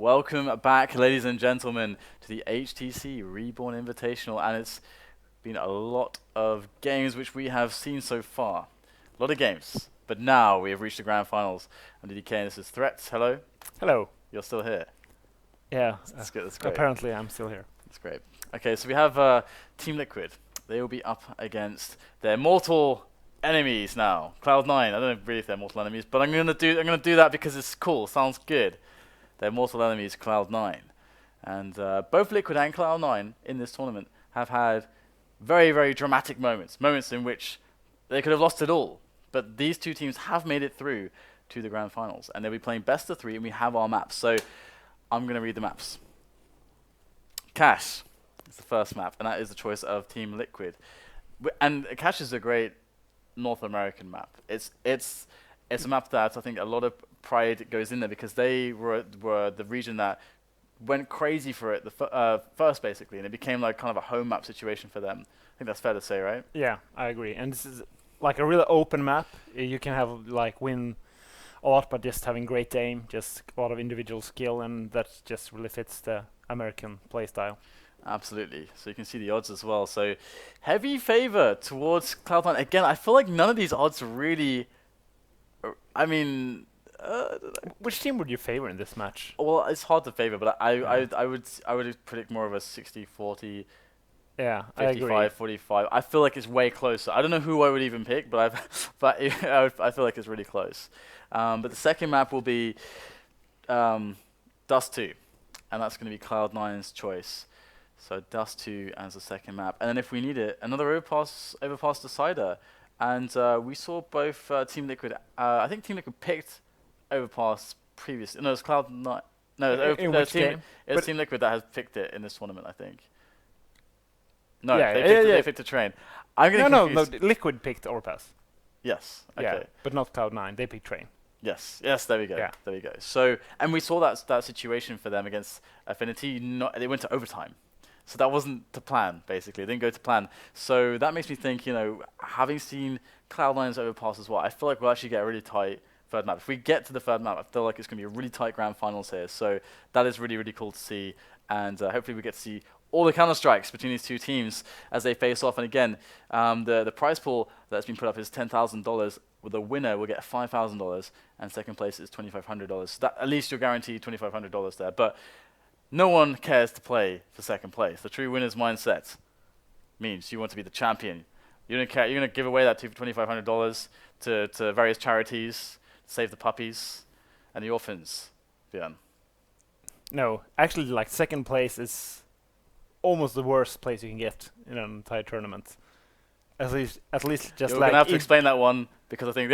Welcome back, ladies and gentlemen, to the HTC Reborn Invitational, and it's been a lot of games which we have seen so far. A lot of games, but now we have reached the grand finals. I'm DDK, and this is Threats. Hello. Hello. You're still here. Yeah. That's good. That's great. Apparently, I'm still here. That's great. Okay, so we have Team Liquid. They will be up against their mortal enemies now. Cloud9. I don't know really if they're mortal enemies, but I'm gonna do that because it's cool. Sounds good. Their mortal enemies, Cloud9. And both Liquid and Cloud9 in this tournament have had very, very dramatic moments. Moments in which they could have lost it all. But these two teams have made it through to the grand finals. And they'll be playing best of 3, and we have our maps. So I'm going to read the maps. Cache is the first map, and that is the choice of Team Liquid. And Cache is a great North American map. It's a map that I think a lot of pride goes in there because they were the region that went crazy for it first, basically, and it became like kind of a home map situation for them. I think that's fair to say, right? Yeah, I agree. And this is like a really open map. You can have like win a lot, but just having great aim, just a lot of individual skill, and that just really fits the American playstyle. Absolutely. So you can see the odds as well. So heavy favor towards Cloud9. Again, I feel like none of these odds really. I mean. Which team would you favor in this match? Well, it's hard to favor, but I would predict more of a 60-40, yeah, 55-45. I feel like it's way closer. I don't know who I would even pick, but I feel like it's really close. But the second map will be Dust 2, and that's going to be Cloud9's choice. So Dust 2 as the second map, and then if we need it, another overpass decider. And we saw both Team Liquid. I think Team Liquid picked Overpass previously. No, it was Cloud9. No, it was Team Liquid that has picked it in this tournament, I think. No, yeah, they picked a train. I'm getting confused. No, Liquid picked Overpass. Yes. Okay. Yeah, but not Cloud9. They picked Train. Yes. There we go. Yeah. There we go. So, and we saw that situation for them against Affinity. They went to overtime. So that wasn't the plan, basically. It didn't go to plan. So that makes me think, having seen Cloud9's Overpass as well, I feel like we'll actually get a really tight third map. If we get to the third map, I feel like it's going to be a really tight grand finals here. So that is really, really cool to see. And hopefully we get to see all the counter-strikes between these two teams as they face off. And again, the prize pool that's been put up is $10,000. With the winner, we'll get $5,000. And second place is $2,500. So that, at least you're guaranteed $2,500 there. But no one cares to play for second place. The true winner's mindset means you want to be the champion. You don't care. You're going to give away that $2,500 to various charities, save the puppies and the orphans. Björn. No, actually, like second place is almost the worst place you can get in an entire tournament. At least just You're like. You're gonna have to explain that one because I think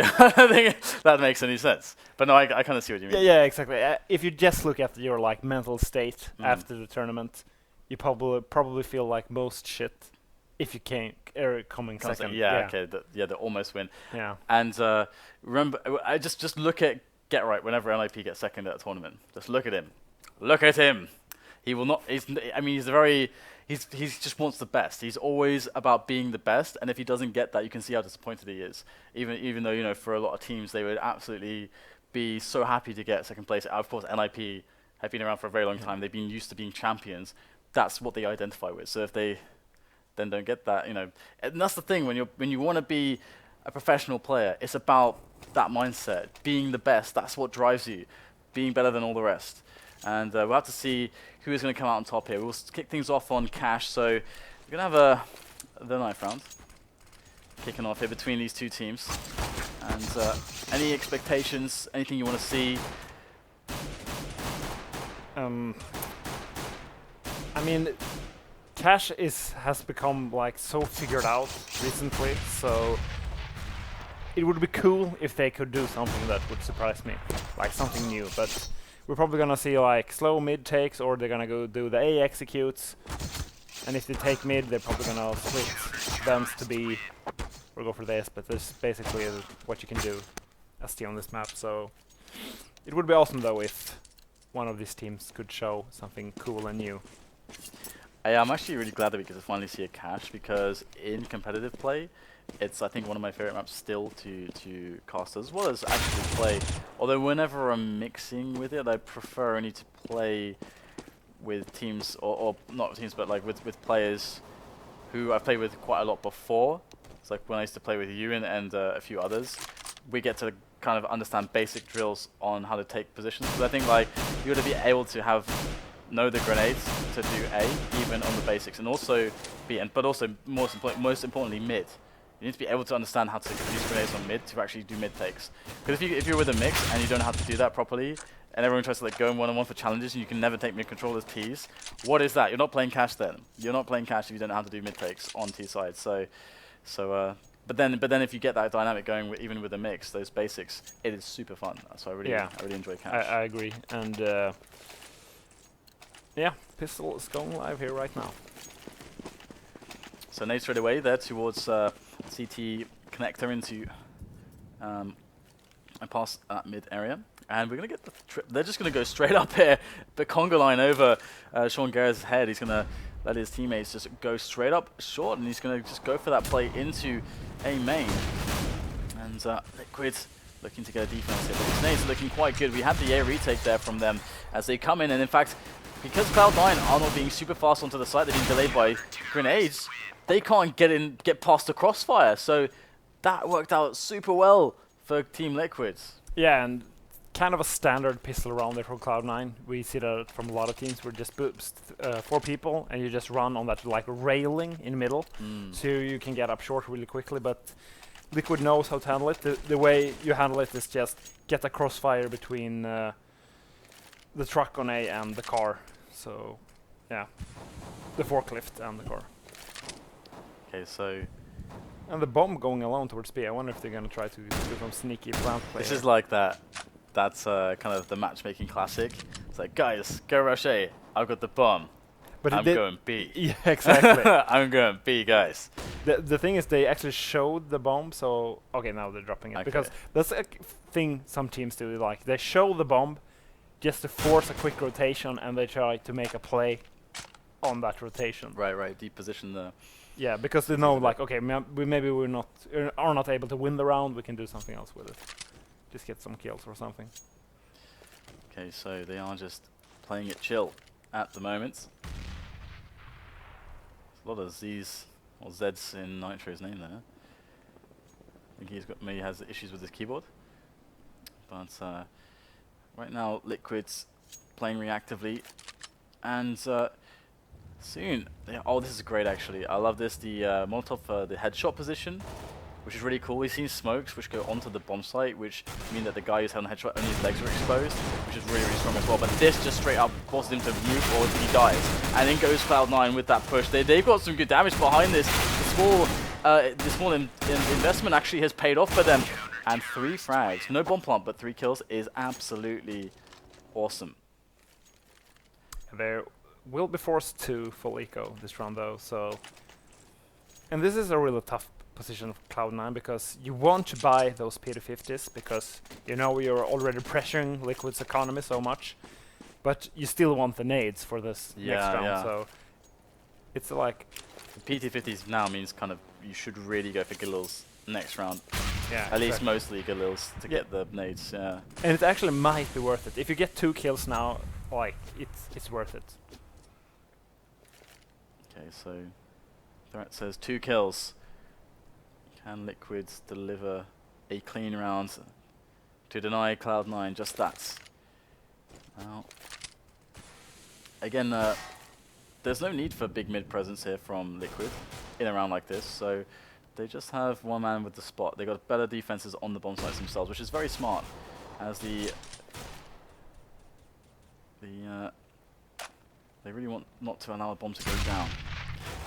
that makes any sense. But no, I kind of see what you mean. Yeah, exactly. If you just look at your like mental state after the tournament, you probably feel like most shit if you can't coming second. Okay, the almost win. Yeah. And remember, I just look at Get Right whenever NIP gets second at a tournament. Just look at him. Look at him. He will not. He's just wants the best. He's always about being the best, and if he doesn't get that, you can see how disappointed he is. Even though for a lot of teams they would absolutely be so happy to get second place. Of course, NIP have been around for a very long time. They've been used to being champions. That's what they identify with. So if they then don't get that, and that's the thing when you want to be a professional player, it's about that mindset, being the best. That's what drives you, being better than all the rest. And we'll have to see who is going to come out on top here. We'll kick things off on Cache. So we're going to have the knife round kicking off here between these two teams. And any expectations, anything you want to see? I mean, Cache has become like so figured out recently, so it would be cool if they could do something that would surprise me, like something new. But we're probably gonna see like slow mid takes, or they're gonna go do the A executes, and if they take mid, they're probably gonna split Benz to B or go for the S. But that's basically what you can do ST on this map. So it would be awesome though if one of these teams could show something cool and new. I'm actually really glad that we get to finally see a Cache, because in competitive play, It's, I think, one of my favorite maps still to cast as well as actually play. Although whenever I'm mixing with it, I prefer only to play with teams, or not teams, but like with players who I've played with quite a lot before. It's like when I used to play with you and a few others, we get to kind of understand basic drills on how to take positions. Because I think like you got to be able to know the grenades to do A, even on the basics, and also B, but also most importantly mid. You need to be able to understand how to use grenades on mid to actually do mid takes. Because if you're with a mix and you don't know how to do that properly, and everyone tries to like go in one-on-one for challenges and you can never take mid control as Ts, what is that? You're not playing cash then. You're not playing cash if you don't know how to do mid takes on T-side. But then if you get that dynamic going even with a mix, those basics, it is super fun. So I really enjoy cash. I agree. And yeah, Pistol is going live here right now. So nade straight away there towards CT connector into and past that mid area. And we're going to get the they're just going to go straight up here. The conga line over Sean Gares' head. He's going to let his teammates just go straight up short, and he's going to just go for that play into a main. And Liquid looking to get a defense here. But his nades are looking quite good. We had the A retake there from them as they come in. And in fact, because Cloud9 are not being super fast onto the site, they're being delayed by grenades, they can't get past the crossfire. So that worked out super well for Team Liquid. Yeah, and kind of a standard pistol round there from Cloud9. We see that from a lot of teams where just boost 4 people and you just run on that like railing in the middle, so you can get up short really quickly. But Liquid knows how to handle it. The way you handle it is just get a crossfire between the truck on A and the car. So yeah, the forklift and the car. Okay, so and the bomb going alone towards B. I wonder if they're gonna try to do some sneaky plant play. This is like that. That's kind of the matchmaking classic. It's like, guys, go rush A. I've got the bomb. But I'm going B. Yeah, exactly. I'm going B, guys. The thing is, they actually showed the bomb. So okay, now they're dropping it because that's a thing some teams do. Like they show the bomb just to force a quick rotation, and they try to make a play on that rotation. Right. Deep position there. Yeah, because they know, like, okay, maybe we're not are not able to win the round. We can do something else with it. Just get some kills or something. Okay, so they are just playing it chill at the moment. There's a lot of Z's or Z's in Nitro's name there. I think maybe has issues with his keyboard. But right now, Liquid's playing reactively, and soon. Oh, this is great actually. I love this. The Molotov, the headshot position, which is really cool. We've seen smokes which go onto the bomb site, which mean that the guy who's having the headshot, only his legs are exposed, which is really strong as well. But this just straight up forces him to move forward till he dies. And then goes Cloud9 with that push. They've got some good damage behind this. The small investment actually has paid off for them. And 3 frags. No bomb plant, but 3 kills is absolutely awesome. There will be forced to full eco this round though, so... And this is a really tough position of Cloud9 because you want to buy those P250s because you know you're already pressuring Liquid's economy so much, but you still want the nades for this next round, so... It's like... The P250s now means kind of you should really go for Galil's next round. Yeah, at least mostly Galil's to get the nades, yeah. And it actually might be worth it. If you get 2 kills now, like, it's worth it. Okay, so Threat says 2 kills. Can Liquids deliver a clean round to deny Cloud9? Just that. Now, again, there's no need for big mid presence here from Liquid in a round like this, so they just have one man with the spot. They got better defenses on the bomb sites themselves, which is very smart, as they really want not to allow a bomb to go down.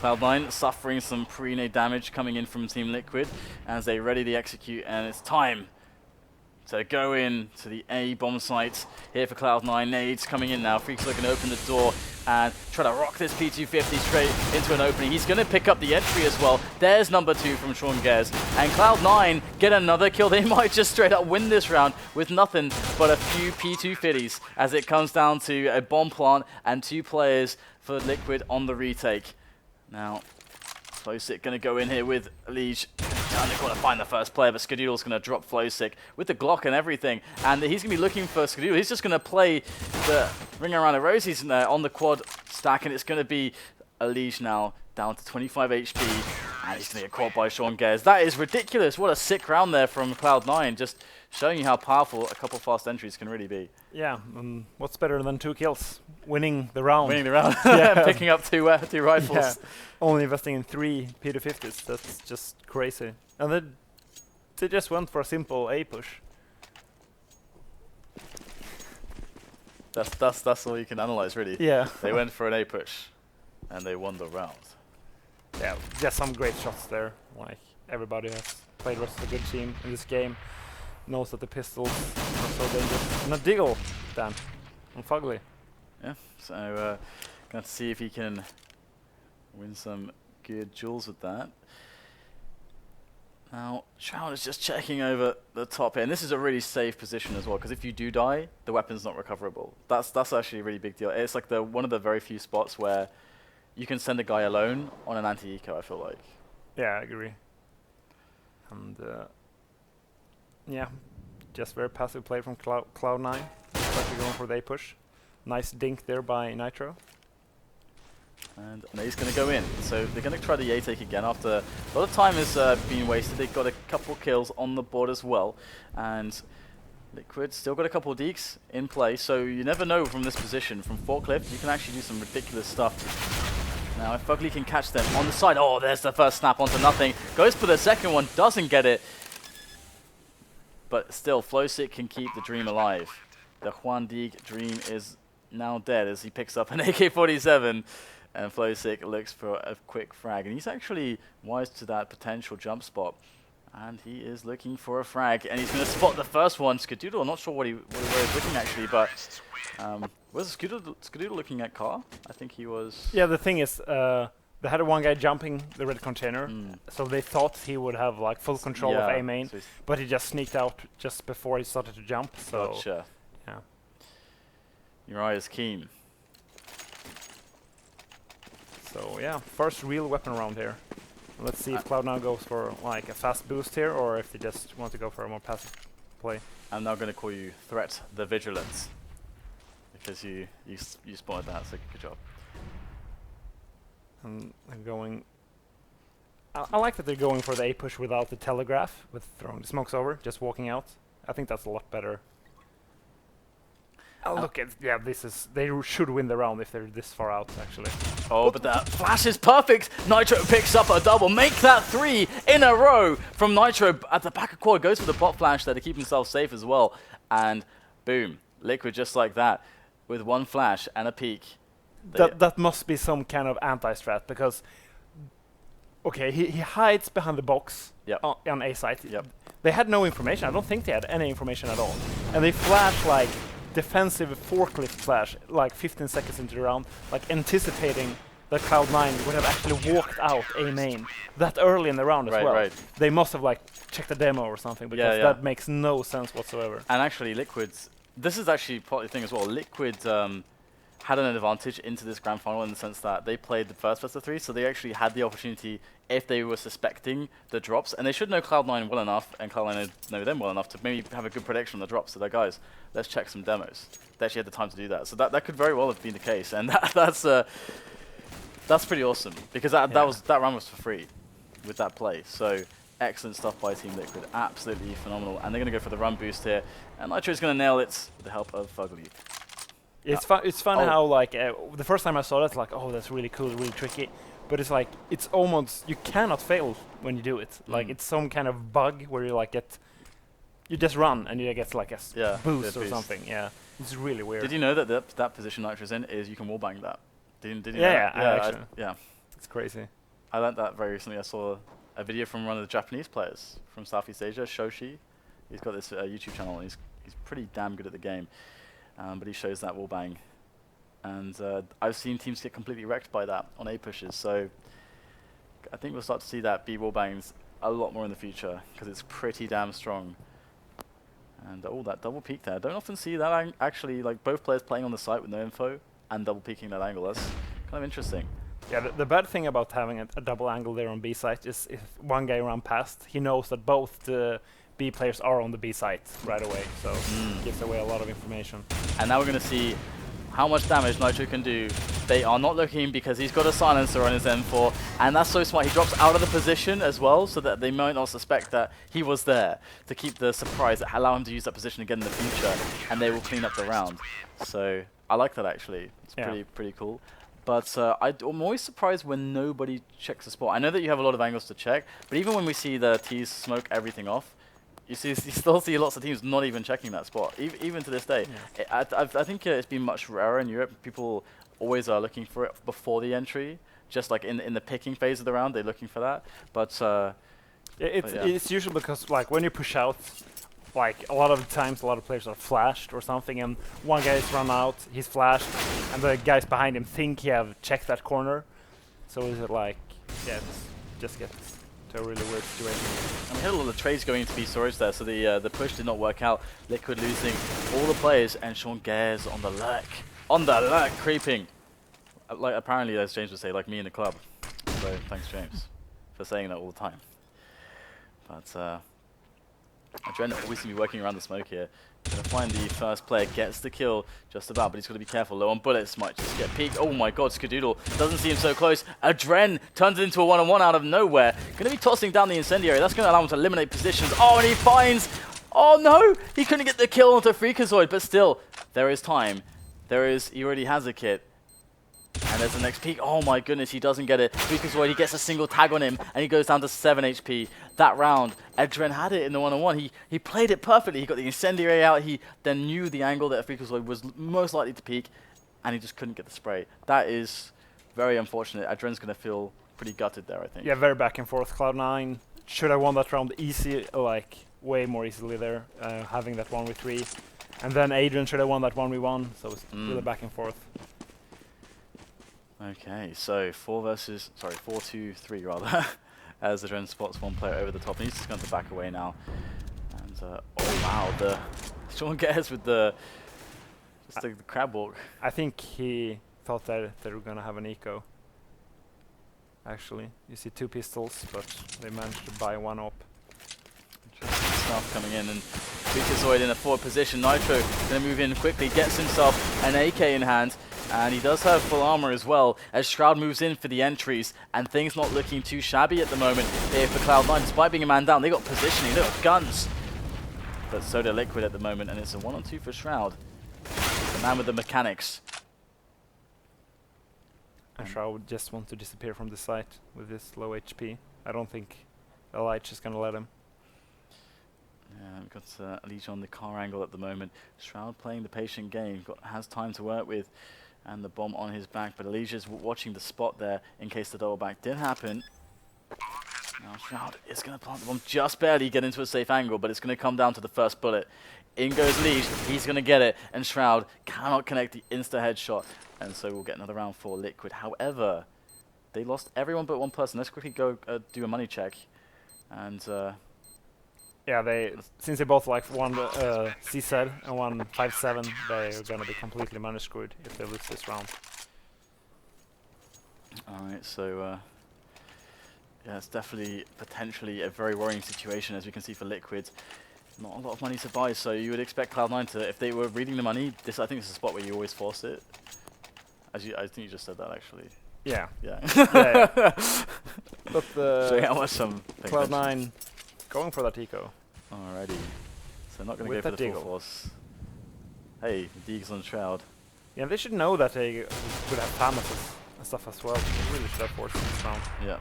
Cloud9 suffering some pre-nade damage coming in from Team Liquid as they ready to execute, and it's time to go in to the A bomb site here for Cloud9. Nades coming in now. Freak's looking to open the door and try to rock this P250 straight into an opening. He's going to pick up the entry as well. There's number 2 from Sean Gares. And Cloud9 get another kill. They might just straight up win this round with nothing but a few P250s as it comes down to a bomb plant and 2 players for Liquid on the retake. Now, flowsicK going to go in here with EliGE. they're going to find the first player, but Skadoodle's going to drop flowsicK with the Glock and everything. And he's going to be looking for Skadoodle. He's just going to play the ring around the rosies in there on the quad stack, and it's going to be EliGE now down to 25 HP. And he's going to get caught by Gares. That is ridiculous. What a sick round there from Cloud9. Just showing you how powerful a couple fast entries can really be. Yeah, what's better than 2 kills? Winning the round. Winning the round. Yeah. Picking up two rifles. Yeah. Only investing in 3 P250s. That's just crazy. And they just went for a simple A push. That's all you can analyze, really. Yeah. They went for an A push, and they won the round. Yeah, just some great shots there. Like, everybody has played versus a good team in this game. Knows that the pistols are so dangerous. And a Diggle, Dan, on FugLy. Yeah, so going to see if he can win some good jewels with that. Now, Shroud is just checking over the top here, and this is a really safe position as well, because if you do die, the weapon's not recoverable. That's actually a really big deal. It's like one of the very few spots where you can send a guy alone on an anti-eco, I feel like. Yeah, I agree. And yeah, just very passive play from Cloud9. Especially going for the A push. Nice dink there by Nitro. And he's going to go in. So they're going to try the A take again after a lot of time has been wasted. They've got a couple kills on the board as well. And Liquid still got a couple of deeks in play. So you never know from this position. From forklift, you can actually do some ridiculous stuff. Now if FugLy can catch them on the side. Oh, there's the first snap onto nothing. Goes for the second one, doesn't get it. But still, flowsicK can keep the dream alive. The Juan Deeg dream is now dead as he picks up an AK-47. And flowsicK looks for a quick frag. And he's actually wise to that potential jump spot. And he is looking for a frag. And he's going to spot the first one. Skadoodle, I'm not sure where he's looking actually, but was Skadoodle looking at car? I think he was. Yeah, the thing is, they had one guy jumping the red container, so they thought he would have like full control of A main, so but he just sneaked out just before he started to jump. So gotcha. Yeah. Your eye is keen. So yeah, first real weapon round here. Let's see if Cloud9 goes for like a fast boost here, or if they just want to go for a more passive play. I'm now going to call you Threat the Vigilance, because you spotted that, so good job. And I'm going. I like that they're going for the A push without the telegraph, with throwing the smokes over, just walking out. I think that's a lot better. Look at they should win the round if they're this far out actually. Oh, but that flash is perfect. Nitro picks up a double, make that 3 in a row from Nitro at the back of quad. Goes for the pop flash there to keep himself safe as well, and boom, Liquid just like that with one flash and a peek. That must be some kind of anti-strat, because okay, he hides behind the box on A site. Yep. They had no information. I don't think they had any information at all, and they flash like defensive forklift flash like 15 seconds into the round, like anticipating that Cloud9 would have actually walked out A main that early in the round as well. Right. They must have like checked the demo or something, because that makes no sense whatsoever. And actually, Liquid's, this is actually part of the thing as well. Liquid had an advantage into this grand final in the sense that they played the first best of 3, so they actually had the opportunity, if they were suspecting the drops, and they should know Cloud9 well enough, and Cloud9 know them well enough to maybe have a good prediction on the drops. So they're, guys, let's check some demos. They actually had the time to do that, so that could very well have been the case, and that's pretty awesome, because that round was for free with that play. So excellent stuff by Team Liquid, absolutely phenomenal, and they're going to go for the run boost here, and Nitro's going to nail it with the help of FugLy. It's funny how like the first time I saw that, like, oh, that's really cool, really tricky, but it's like it's almost, you cannot fail when you do it. Like it's some kind of bug where you like you just run and you get like a boost or something. Yeah, it's really weird. Did you know that that position Nitro's in is you can wallbang that? Did you know that? Yeah, it's crazy. I learned that very recently. I saw a video from one of the Japanese players from Southeast Asia, Shoshi. He's got this YouTube channel, and he's pretty damn good at the game. But he shows that wallbang, and I've seen teams get completely wrecked by that on A pushes. So I think we'll start to see that B wallbangs a lot more in the future, because it's pretty damn strong. And that double peek there, I don't often see that actually, like both players playing on the site with no info and double peeking that angle. That's kind of interesting. Yeah, the bad thing about having a double angle there on B site is if one guy runs past, he knows that both the B players are on the B site right away, so it gives away a lot of information. And now we're going to see how much damage Nitro can do. They are not looking because he's got a silencer on his M4, and that's so smart. He drops out of the position as well, so that they might not suspect that he was there, to keep the surprise, allow him to use that position again in the future, and they will clean up the round. So I like that actually. It's pretty cool. But I'm always surprised when nobody checks the spot. I know that you have a lot of angles to check, but even when we see the T's smoke everything off, you still see lots of teams not even checking that spot, even to this day. Yeah. I think it's been much rarer in Europe. People always are looking for it before the entry, just like in the picking phase of the round, they're looking for that. But it's usually because like when you push out, like a lot of times a lot of players are flashed or something, and one guy's run out, he's flashed, and the guys behind him think he have checked that corner. So is it like, yeah, just gets to a really weird situation. And we had a lot of trades going into B storage there, so the push did not work out. Liquid losing all the players, and Sean Gares on the lurk, creeping. Like apparently, as James would say, like me in the club. So thanks, James, for saying that all the time. But adreN always going to be working around the smoke here. Going to find the first player, gets the kill just about, but he's got to be careful. Low on bullets, might just get peeked. Oh my god, Skadoodle doesn't seem so close. adreN turns it into a one-on-one out of nowhere. Going to be tossing down the incendiary. That's going to allow him to eliminate positions. Oh, and he finds... Oh no! He couldn't get the kill onto FREAKAZOiD, but still, there is time. He already has a kit. And there's the next peek. Oh my goodness, he doesn't get it. FREAKAZOiD, he gets a single tag on him, and he goes down to 7 HP. That round, adreN had it in the one-on-one. He played it perfectly. He got the incendiary out. He then knew the angle that FREAKAZOiD was most likely to peek, and he just couldn't get the spray. That is very unfortunate. adreN's going to feel pretty gutted there, I think. Yeah, very back and forth. Cloud9 should have won that round easy, like way more easily there, having that 1v3. And then adreN should have won that 1v1, so it's really back and forth. Okay, so 4-2-3 rather, as adreN spots one player over the top, and he's just going to back away now. And oh wow, the Sean Gares with the crab walk. I think he thought that they were going to have an eco. Actually, you see 2 pistols, but they managed to buy one up. Interesting stuff coming in, and FREAKAZOiD in a forward position. Nitro going to move in quickly, gets himself an AK in hand. And he does have full armor as well, as Shroud moves in for the entries, and things not looking too shabby at the moment here for Cloud9. Despite being a man down, they got positioning, they got guns. But so do Liquid at the moment, and it's a 1-on-2 for Shroud. The man with the mechanics. And Shroud would just want to disappear from the site with this low HP. I don't think EliGE is going to let him. Yeah, we've got EliGE on the car angle at the moment. Shroud playing the patient game, has time to work with. And the bomb on his back, but EliGE is watching the spot there in case the double back did happen. Now Shroud is going to plant the bomb, just barely get into a safe angle, but it's going to come down to the first bullet. In goes EliGE, he's going to get it, and Shroud cannot connect the insta-headshot, and so we'll get another round for Liquid. However, they lost everyone but one person. Let's quickly go do a money check. And yeah, since they both like one C-side and one 5-7, they're gonna be completely money screwed if they lose this round. Alright, so yeah, it's definitely potentially a very worrying situation, as we can see for Liquid. Not a lot of money to buy, so you would expect Cloud9 to, if they were reading the money, I think this is a spot where you always force it. I think you just said that actually. Yeah. Yeah. Yeah. But showing how much some Cloud9 going for that eco. Alrighty. So not going to go for the full force. Hey, Deegs on Shroud. Yeah, they should know that they could have FAMAs and stuff as well. They really should have forced this round. Yeah.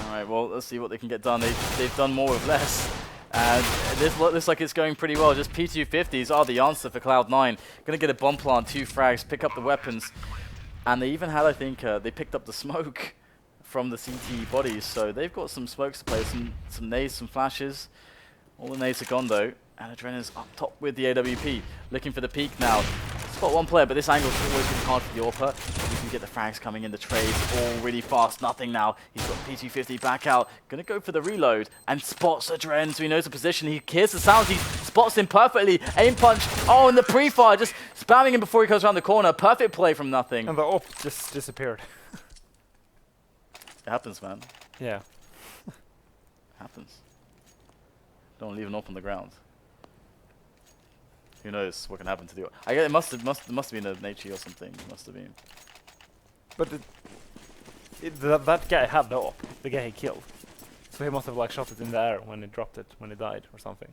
Alright, well, let's see what they can get done. They've done more with less. And this looks like it's going pretty well. Just P250s are the answer for Cloud9. Going to get a bomb plant, 2 frags, pick up the weapons. And they even had, I think, they picked up the smoke from the CT bodies. So they've got some smokes to play, some nades, some flashes. All the nades are gone though, and adreN is up top with the AWP, looking for the peak now. Spot one player, but this angle is always really hard for the AWP. You can get the frags coming in, the trades all really fast, nothing now. He's got P250 back out, gonna go for the reload, and spots adreN, so he knows the position. He hears the sounds, he spots him perfectly, aim punch, oh, and the pre-fire, just spamming him before he comes around the corner. Perfect play from nothing. And the AWP just disappeared. It happens, man. Yeah. It happens. Don't leave an op on the ground. Who knows what can happen to the op? I guess it must have been a nature or something. It must have been. But that guy had the op. The guy he killed. So he must have like shot it in the air when he dropped it, when he died or something.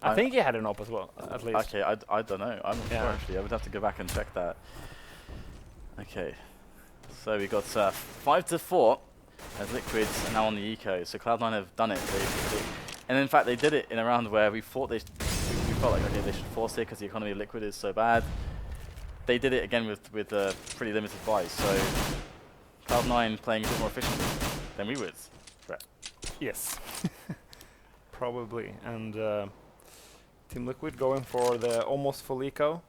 I think he had an op as well, at least. Okay, I don't know. I'm not sure actually. I would have to go back and check that. Okay. So we got 5-4 as Liquid are now on the eco. So Cloud9 have done it. And in fact, they did it in a round where we thought we felt like okay, they should force it because the economy of Liquid is so bad. They did it again with pretty limited buys. So Cloud9 playing a bit more efficiently than we would. Right. Yes. Probably. And Team Liquid going for the almost full eco.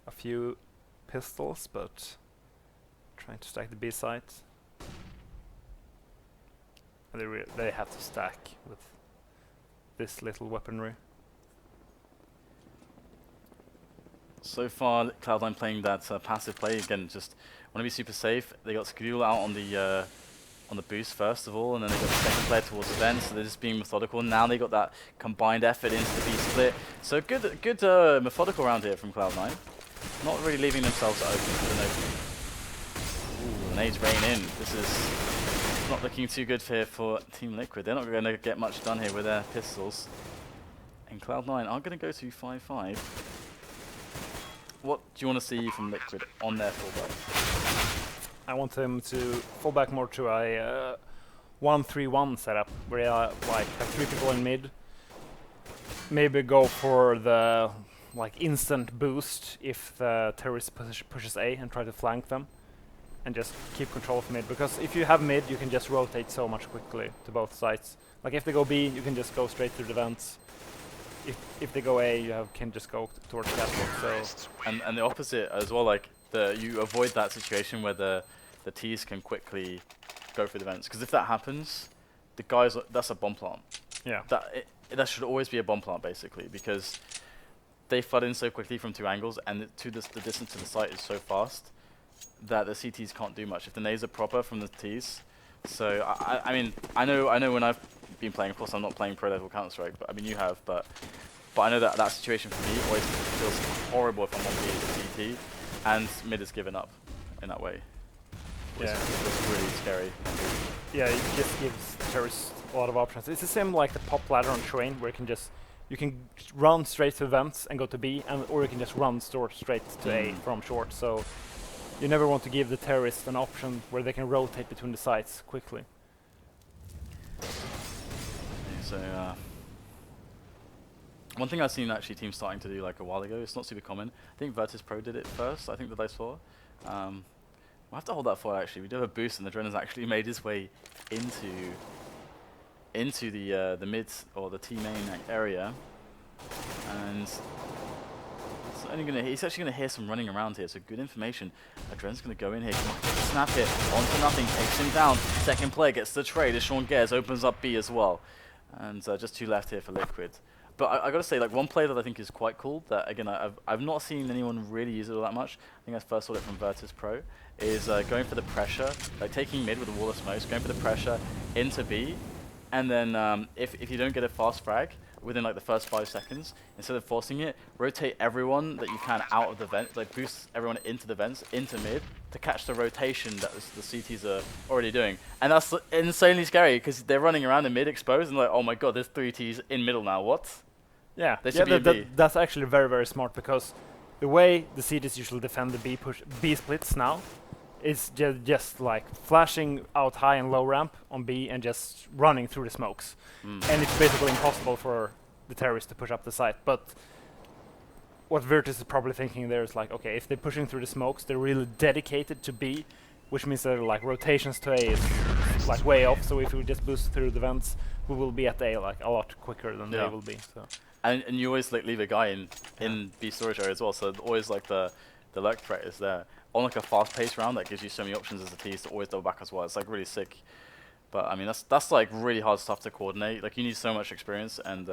A few pistols, but trying to stack the B sites. And they have to stack with this little weaponry. So far, Cloud9 playing that passive play again. Just want to be super safe. They got Skadoodle out on the boost first of all, and then they got the second player towards the vent. So they're just being methodical. Now they got that combined effort into the B split. So good methodical round here from Cloud9. Not really leaving themselves open for the no. Ooh, nades rain in. This is not looking too good here for Team Liquid. They're not going to get much done here with their pistols. And Cloud9 are going to go to 5-5. What do you want to see from Liquid on their fullback? I want them to fall back more to a 1-3-1 setup, where they like have 3 people in mid. Maybe go for the like instant boost if the terrorist pushes A and try to flank them, and just keep control of mid. Because if you have mid, you can just rotate so much quickly to both sides. Like if they go B, you can just go straight through the vents. If they go A, you can just go towards catwalk. So and the opposite as well. Like you avoid that situation where the T's can quickly go through the vents. Because if that happens, the guys that's a bomb plant. Yeah. That should always be a bomb plant basically, because they flood in so quickly from 2 angles, and the distance to the site is so fast that the CTs can't do much if the nades are proper from the T's. So I mean I know when I've been playing, of course I'm not playing pro level Counter-Strike, but I mean you have, but I know that situation for me always feels horrible if I'm on B to CT and mid is given up in that way. Yeah, it's really scary. Yeah, it just gives terrorists a lot of options. It's the same like the pop ladder on train, where you can run straight to vents and go to B, or you can just run straight to A from short. So you never want to give the terrorists an option where they can rotate between the sites quickly. So one thing I've seen actually teams starting to do like a while ago, it's not super common. I think Virtus Pro did it first, I think that I saw. We'll have to hold that for actually. We do have a boost, and the adreN has actually made his way into the mid or the T main area, and he's actually gonna hear some running around here. So good information. adreN's gonna go in here. Snap it onto nothing, takes him down. Second player gets the trade as Sean Gares opens up B as well, and just 2 left here for Liquid. But I gotta say, like one play that I think is quite cool, that again I've not seen anyone really use it all that much. I think I first saw it from Virtus Pro, is going for the pressure, like taking mid with a wall of smokes, going for the pressure into B, and then if you don't get a fast frag within like the first 5 seconds, instead of forcing it, rotate everyone that you can out of the vent, like boost everyone into the vents, into mid, to catch the rotation that the CTs are already doing. And that's insanely scary, because they're running around in mid exposed, and like, oh my god, there's 3 Ts in middle now, what? Yeah, They should be B. That's actually very, very smart, because the way the CTs usually defend the B splits now is just like flashing out high and low ramp on B and just running through the smokes. And it's basically impossible for the terrorists to push up the site. But what Virtus is probably thinking there is like, okay, if they're pushing through the smokes, they're really dedicated to B, which means that like rotations to A is like way off. So if we just boost through the vents, we will be at A like a lot quicker than they will be. So. And you always like leave a guy in B storage area as well, so always like the lurk threat is there. On like a fast-paced round, that gives you so many options as a T to always double back as well. It's like really sick. But I mean, that's like really hard stuff to coordinate. Like you need so much experience and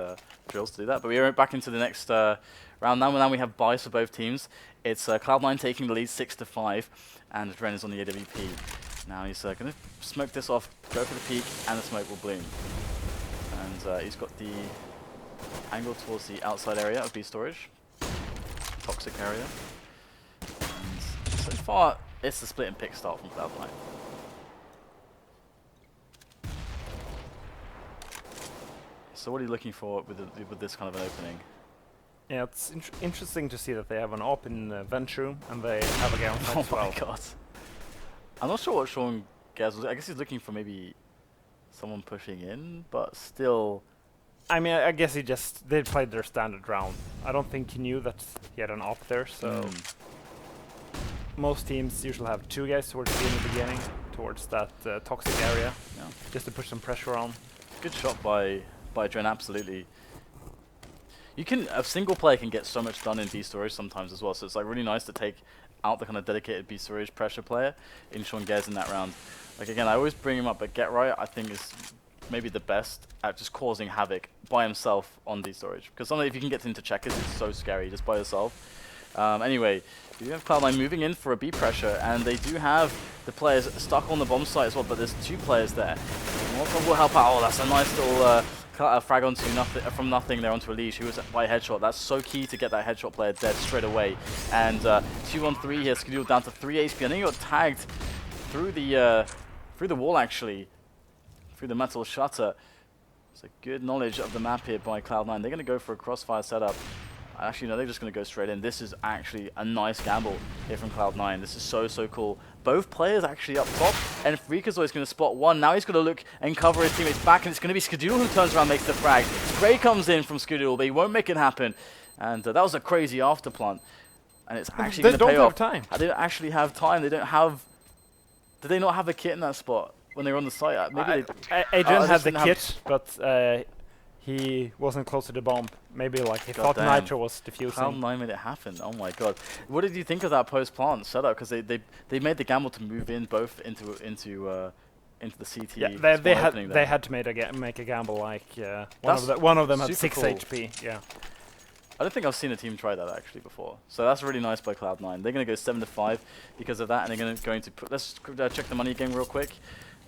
drills to do that. But we are back into the next round now. Now we have buys for both teams. It's Cloud9 taking the lead 6-5, and adreN is on the AWP. Now he's going to smoke this off, go for the peak, and the smoke will bloom. And he's got the angle towards the outside area of B storage, toxic area. And so far, it's the split and pick start from Cloud9. So what are you looking for with this kind of an opening? Yeah, it's interesting to see that they have an AWP in vent room and they have a Gale as well. Oh my god. I'm not sure what Sean Gares was. I guess he's looking for maybe someone pushing in, but still. I mean, I guess they played their standard round. I don't think he knew that he had an AWP there, so most teams usually have 2 guys towards the beginning, towards that toxic area, just to push some pressure on. Good shot by adreN, absolutely. A single player can get so much done in B storage sometimes as well, so it's like really nice to take out the kind of dedicated B storage pressure player in Sean Gares in that round. Like again, I always bring him up, but Get Right I think is maybe the best at just causing havoc by himself on B storage. Because sometimes if you can get into checkers, it's so scary just by yourself. Anyway, you have Cloud9 moving in for a B pressure, and they do have the players stuck on the bomb site as well, but there's 2 players there. Molotov will help out. Oh, that's a nice little frag onto from nothing there onto EliGE, who was by headshot. That's so key to get that headshot player dead straight away. And 2-on-3 here, Skadoodle down to 3 HP. I think he got tagged through the wall actually, through the metal shutter. It's a good knowledge of the map here by Cloud9. They're going to go for a crossfire setup. Actually, no, they're just going to go straight in. This is actually a nice gamble here from Cloud9. This is so cool. Both players actually up top, and fREAKAZoiD is going to spot one. Now he's going to look and cover his teammates back, and it's going to be Skadoodle who turns around and makes the frag. Spray comes in from Skadoodle, but he won't make it happen. And that was a crazy afterplant. And it's actually going to pay off. They don't have time. They don't actually have time. They don't have... Did they not have a kit in that spot when they were on the site? Maybe adreN had the kit, but he wasn't close to the bomb. Maybe like he thought Nitro was defusing. Cloud9 made it happen. Oh my god! What did you think of that post-plant setup? Because they made the gamble to move in both into the CT. Yeah, they had to make a gamble. Like one of them had 6 cool. HP. Yeah. I don't think I've seen a team try that actually before. So that's really nice by Cloud9. They're going to go 7-5 because of that, and they're going to put. Let's check the money game real quick.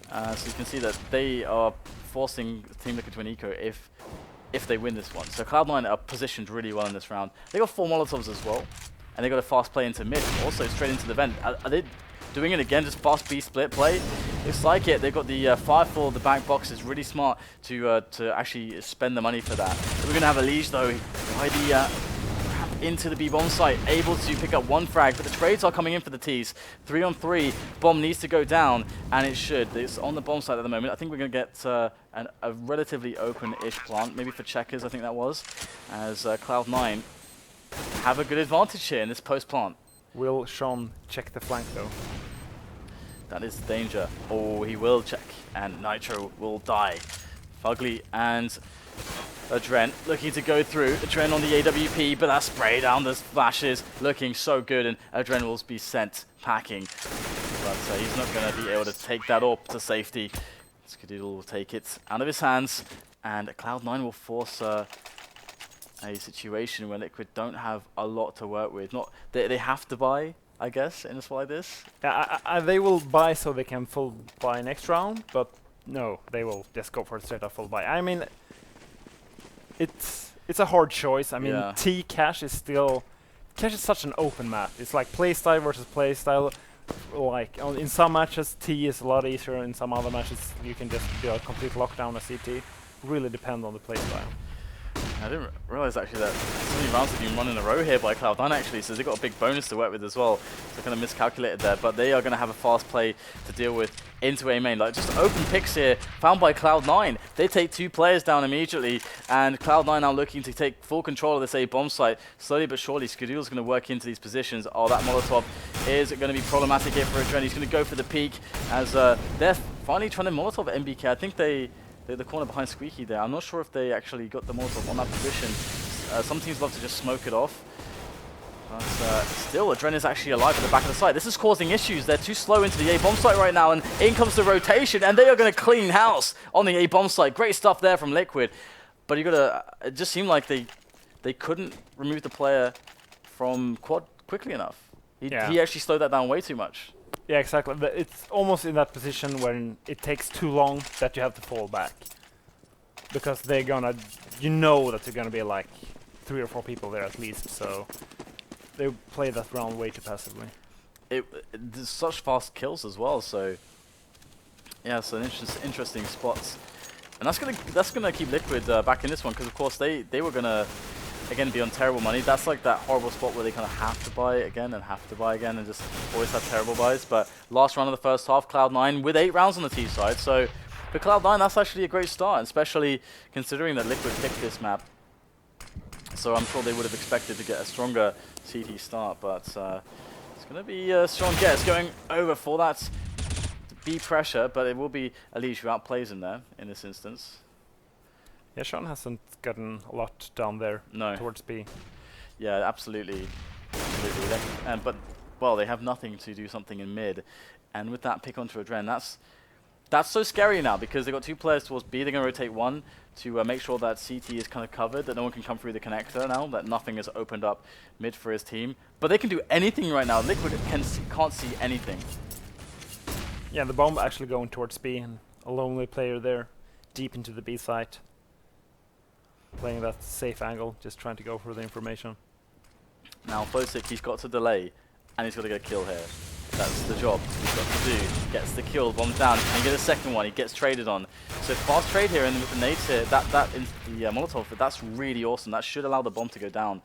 So you can see that they are forcing Team Liquid to an eco if they win this one. So Cloud9 are positioned really well in this round. They got 4 Molotovs as well, and they got a fast play into mid, also straight into the vent. Are they doing it again, just fast B split play? Looks like it. They've got the fire for the back box. Is really smart to actually spend the money for that. So we're going to have EliGE though, by the into the B bomb site, able to pick up 1 frag, but the trades are coming in for the T's. 3-on-3, bomb needs to go down, and it should. It's on the bomb site at the moment. I think we're going to get a relatively open-ish plant, maybe for checkers, I think that was, as Cloud9 have a good advantage here in this post-plant. Will Sean check the flank though? That is the danger. Oh, he will check, and Nitro will die. FugLy and adreN looking to go through. adreN on the AWP, but that spray down the flashes looking so good, and adreN will be sent packing. But he's not going to be able to take that up to safety. Skadoodle will take it out of his hands, and Cloud9 will force a situation where Liquid don't have a lot to work with. They have to buy, I guess, in a spot like this. Yeah, they will buy so they can full buy next round, but no, they will just go for a straight up full buy. I mean, it's a hard choice. I mean, T Cache is still... Cache is such an open map. It's like playstyle versus playstyle. Like, in some matches, T is a lot easier. In some other matches, you can just do a complete lockdown of CT. Really depend on the playstyle. I didn't realize actually that so many rounds have been run in a row here by Cloud9 actually, so they've got a big bonus to work with as well. So kind of miscalculated there, but they are going to have a fast play to deal with into A main. Like just open picks here found by Cloud9. They take 2 players down immediately, and Cloud9 now looking to take full control of this A bomb site. Slowly but surely, Skadoodle's going to work into these positions. Oh, that Molotov is going to be problematic here for adreN. He's going to go for the peak as they're finally trying to Molotov MBK. I think they're the corner behind Squeaky there. I'm not sure if they actually got the Molotov on that position. Some teams love to just smoke it off. But still, adreN is actually alive at the back of the site. This is causing issues. They're too slow into the A bomb site right now, and in comes the rotation, and they are going to clean house on the A bomb site. Great stuff there from Liquid. But you gotta. It just seemed like they couldn't remove the player from quad quickly enough. He actually slowed that down way too much. Yeah, exactly. It's almost in that position when it takes too long that you have to fall back. Because they're gonna, you know that they're gonna be like 3 or 4 people there at least, so they play that round way too passively. There's such fast kills as well, so yeah, so interesting spots. And that's gonna keep Liquid back in this one, because of course they were gonna again be on terrible money. That's like that horrible spot where they kind of have to buy again and have to buy again and just always have terrible buys. But last round of the first half, Cloud9 with 8 rounds on the T side. So for Cloud9, that's actually a great start, especially considering that Liquid picked this map. So I'm sure they would have expected to get a stronger CT start, but it's going to be strong Gares going over for that B pressure, but it will be EliGE who outplays him there in this instance. Yeah, Sean hasn't gotten a lot down there towards B. Yeah, absolutely. But, well, they have nothing to do something in mid. And with that pick onto adreN, that's so scary now, because they've got 2 players towards B. They're going to rotate 1 to make sure that CT is kind of covered, that no one can come through the connector now, that nothing has opened up mid for his team. But they can do anything right now. Liquid can't see anything. Yeah, the bomb actually going towards B, and a lonely player there, deep into the B site. Playing that safe angle, just trying to go for the information. Now flowsicK, he's got to delay, and he's got to get a kill here. That's the job he's got to do. Gets the kill, bombs down, and he gets a second one, he gets traded on. So fast trade here, and with the nades here, the Molotov, that's really awesome. That should allow the bomb to go down.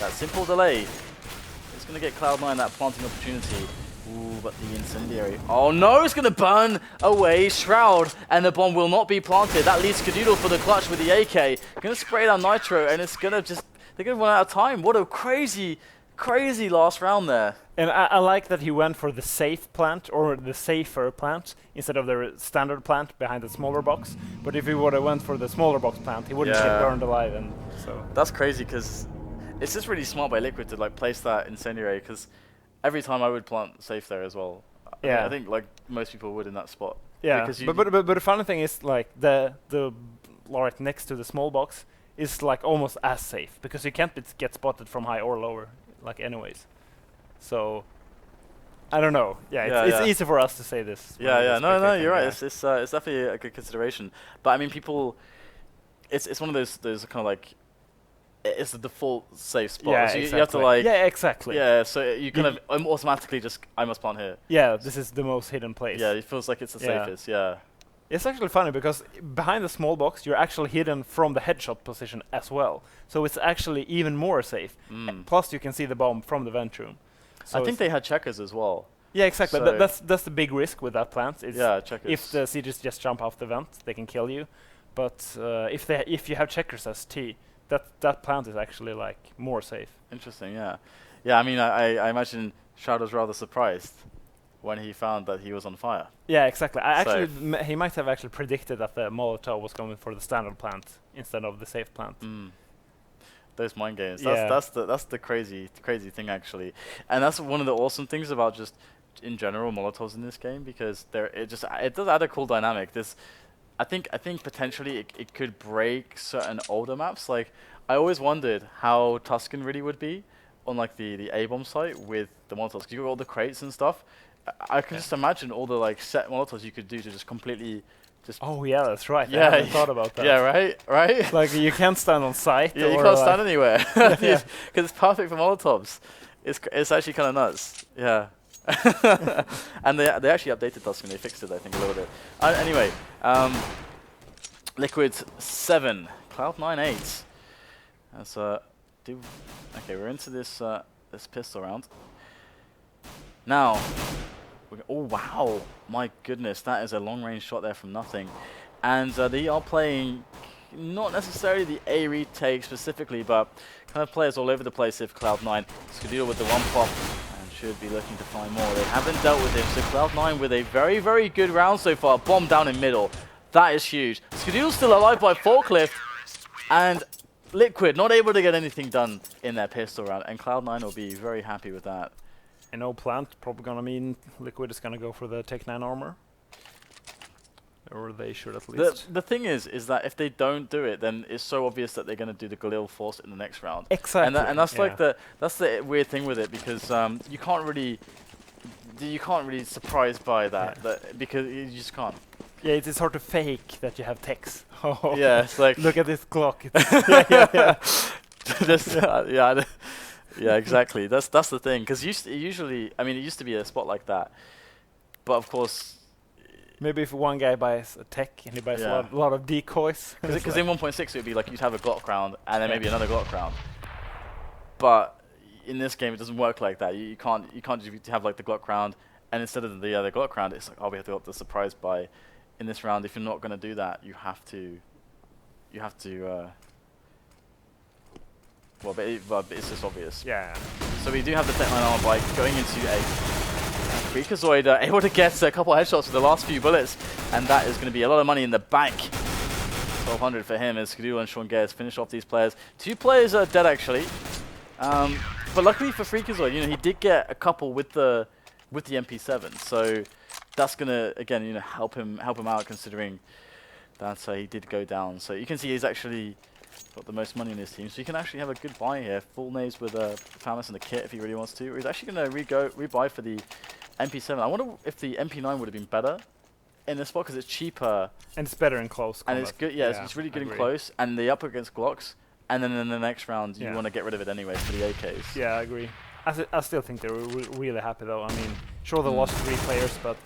That simple delay is going to get Cloud9 that planting opportunity. Ooh, but the incendiary. Oh no, it's going to burn away Shroud, and the bomb will not be planted. That leaves Skadoodle for the clutch with the AK. Going to spray down Nitro, and it's going to just, they're going to run out of time. What a crazy, crazy last round there. And I like that he went for the safe plant, or the safer plant, instead of the standard plant behind the smaller box. But if he would have went for the smaller box plant, he wouldn't get burned alive. And so that's crazy, because it's just really smart by Liquid to like place that incendiary, because every time I would plant safe there as well. Yeah, I think like most people would in that spot. Yeah, but the funny thing is like the right next to the small box is like almost as safe, because you can't get spotted from high or lower, like anyways. So I don't know. Yeah, it's easy for us to say this. No, you're right. It's definitely a good consideration. But I mean, people, it's one of those kind of like, it's the default safe spot. Yeah, so exactly. You have to like. Yeah, exactly. Yeah, so you kind of automatically just, I must plant here. Yeah, this is the most hidden place. Yeah, it feels like it's the safest. Yeah. It's actually funny, because behind the small box, you're actually hidden from the headshot position as well. So it's actually even more safe. Plus, you can see the bomb from the vent room. So I think they had checkers as well. Yeah, exactly. So That's the big risk with that plant. Yeah, checkers. If the CGs just jump off the vent, they can kill you. But if you have checkers as T, that plant is actually like more safe. Interesting, yeah. Yeah, I mean, I imagine Shroud was rather surprised when he found that he was on fire. Yeah, exactly. He might have actually predicted that the Molotov was going for the standard plant instead of the safe plant. Those mind games. That's the crazy thing actually, and that's one of the awesome things about just in general Molotovs in this game, because it does add a cool dynamic. I think potentially it could break certain older maps. Like I always wondered how Tuscan really would be on like the A-bomb site with the Molotovs, because you got all the crates and stuff. I can just imagine all the like set Molotovs you could do to just completely just. Oh yeah, that's right. Yeah, I hadn't thought about that. Yeah, right. Like you can't stand on site. Yeah, you can't stand anywhere because it's perfect for Molotovs. It's actually kind of nuts. Yeah. And they actually updated Tuscan. They fixed it, I think, a little bit. Anyway, Liquid 7, Cloud9 8. Okay, we're into this pistol round. Now, oh wow, my goodness, that is a long-range shot there from nothing. And they are playing not necessarily the A retake specifically, but kind of players all over the place if Cloud9. Skadoodle with the one pop and should be looking to find more. They haven't dealt with him, so Cloud9 with a very, very good round so far. Bomb down in middle. That is huge. Skadoodle still alive by forklift, and Liquid not able to get anything done in their pistol round, and Cloud9 will be very happy with that. And no plant probably gonna mean Liquid is gonna go for the Tech 9 armor. Or they should at least. The thing is that if they don't do it, then it's so obvious that they're going to do the Galil Force in the next round. Exactly. And that's like that's the weird thing with it, because you can't really you can't really surprise by that, because you just can't. Yeah, it's hard to fake that you have techs. Yeah, it's like look at this clock. Yeah. Just, yeah, exactly. That's the thing. Because usually, I mean, it used to be a spot like that, but of course. Maybe if one guy buys a tech and he buys a lot of decoys. Because in 1.6 it would be like you'd have a Glock round and then maybe another Glock round. But in this game it doesn't work like that. You can't just have like the Glock round and instead of the other Glock round it's like, oh, we have to go up the surprise buy. In this round, if you're not going to do that, you have to. Well, but it's just obvious. Yeah. So we do have the Tech 9 armor bike going into a FREAKAZoid, able to get a couple of headshots with the last few bullets, and that is going to be a lot of money in the bank. 1,200 for him as Skadoodle and Sean Gares finish off these players. 2 players are dead actually, but luckily for FREAKAZoid, you know, he did get a couple with the MP7, so that's going to again, you know, help him out considering that he did go down. So you can see he's actually got the most money in his team, so you can actually have a good buy here. Full names with Famis and the kit if he really wants to. Or he's actually going to rebuy for the MP7. I wonder if the MP9 would have been better in this spot because it's cheaper. And it's better in close combat. And it's good, yeah, it's really good in close. And the up against Glocks. And then in the next round, you want to get rid of it anyway for the AKs. Yeah, I agree. I still think they were really happy though. I mean, sure they lost 3 players, but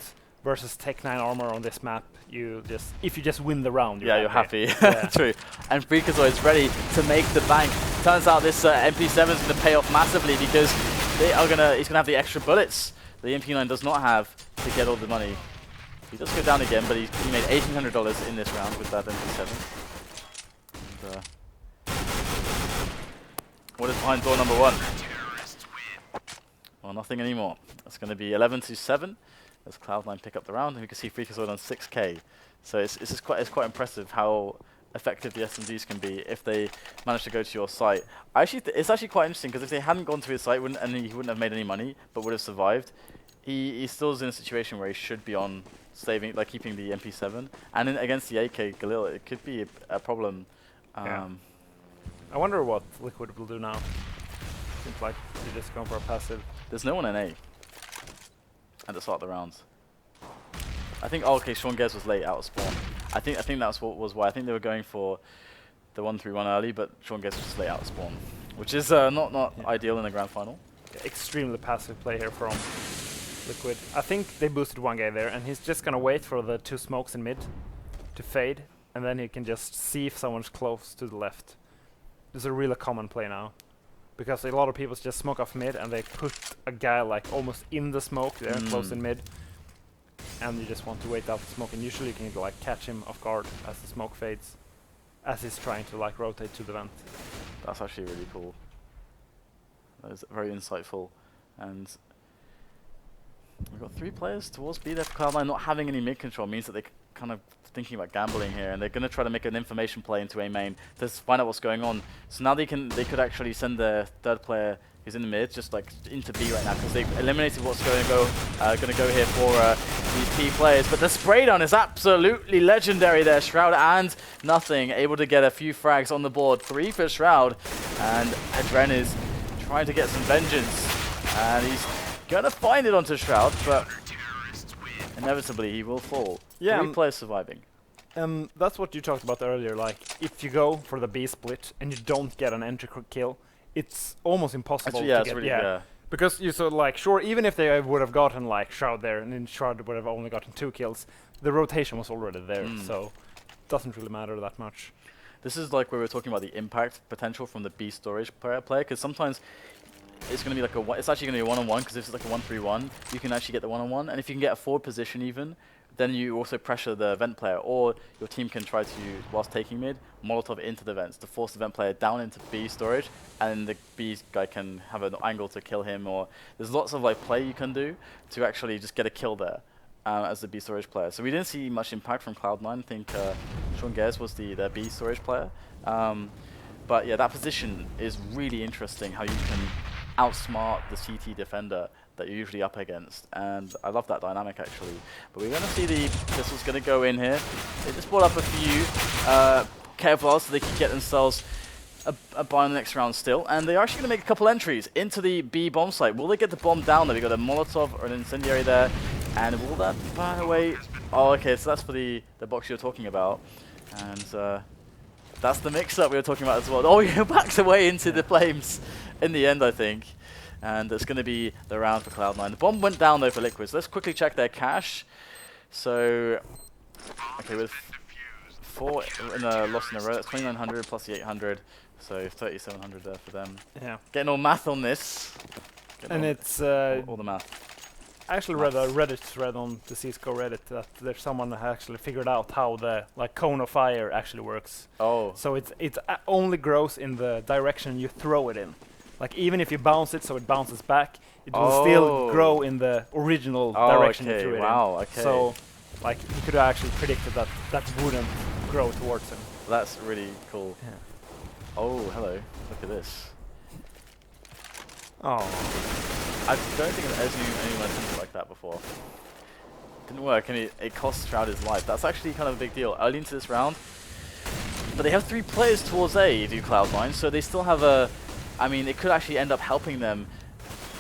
versus Tech 9 armor on this map, if you just win the round, you're happy. Yeah. True. And FREAKAZoid's ready to make the bank. Turns out this MP7 is going to pay off massively because he's going to have the extra bullets the MP9 does not have to get all the money. He does go down again, but he made $1,800 in this round with that MP7. And, what is behind door number 1? Well, nothing anymore. That's going to be 11-7 as Cloud9 pick up the round, and we can see FREAKAZoid on 6k. So it's quite impressive how effective the SMGs can be if they manage to go to your site. It's actually quite interesting because if they hadn't gone to his site and he wouldn't have made any money but would have survived, he still is in a situation where he should be on saving, like keeping the MP7, and against the AK Galil it could be a problem. I wonder what Liquid will do now. Seems like they're just going for a passive. There's no one in A at the start of the rounds. I think okay, Sean Gares was late out of spawn. I think that's what was why. I think they were going for the 1-3-1 early, but Sean Gares was just late out of spawn, which is not ideal in the grand final. Yeah, extremely passive play here from Liquid. I think they boosted one guy there, and he's just gonna wait for the 2 smokes in mid to fade, and then he can just see if someone's close to the left. This is a really common play now, because a lot of people just smoke off mid, and they put a guy like almost in the smoke there, close in mid. And you just want to wait out the smoke, and usually you can like catch him off guard as the smoke fades, as he's trying to like rotate to the vent. That's actually really cool. That is very insightful. And we've got 3 players towards B there for Cloud9. Not having any mid control means that they're kind of thinking about gambling here, and they're going to try to make an information play into A main to find out what's going on. So now they could actually send their 3rd player who's in the mid just like into B right now because they've eliminated what's going to go here for these key players. But the spray down is absolutely legendary there. Shroud and nothing, able to get a few frags on the board. 3 for Shroud, and adreN is trying to get some vengeance, and he's gonna find it onto Shroud, but inevitably he will fall. Yeah, 3 players surviving. That's what you talked about earlier. Like if you go for the B split and you don't get an entry kill, it's almost impossible to get. Really, because you sort of like, sure, even if they would have gotten like Shroud there, and then Shroud would have only gotten 2 kills, the rotation was already there, so it doesn't really matter that much. This is like where we're talking about the impact potential from the B storage player, because sometimes it's going to be like it's actually going to be a 1-on-1, because if it's like a 1-3-1, you can actually get the 1-on-1, and if you can get a forward position even, then you also pressure the vent player, or your team can try to, whilst taking mid, Molotov into the vents to force the vent player down into B storage, and the B guy can have an angle to kill him, or there's lots of like play you can do to actually just get a kill there as the B storage player. So we didn't see much impact from Cloud9. I think Sean Gares was the B storage player. But yeah, that position is really interesting, how you can outsmart the CT defender that you're usually up against, and I love that dynamic actually. But we're going to see the pistol's going to go in here. They just brought up a few Kevlars so they can get themselves a buy on the next round still, and they're actually going to make a couple entries into the B bomb site. Will they get the bomb down there? We got a Molotov or an incendiary there, and will that by the way? Oh, okay, so that's for the box you were talking about, and that's the mix-up we were talking about as well. Oh, yeah, backed away into the flames in the end, I think, and it's going to be the round for Cloud9. The bomb went down though for Liquid. So let's quickly check their cache. So, okay, with 4 in a loss in a row, that's 2,900 plus the 800. So 3,700 there for them. Yeah. Getting all math on this. And it's all the math. I actually read a Reddit thread on the CS:GO Reddit that there's someone that actually figured out how the cone of fire actually works. Oh. So it only grows in the direction you throw it in. Like even if you bounce it, so it bounces back, it will still grow in the original direction you threw it in. Wow. Okay. So like he could have actually predicted that that wouldn't grow towards him. That's really cool. Yeah. Oh, hello. Look at this. Oh. I don't think anyone attempted like that before. Didn't work, and it cost Shroud his life. That's actually kind of a big deal early into this round. But they have 3 players towards A, do Cloud9, so they still have a... I mean, it could actually end up helping them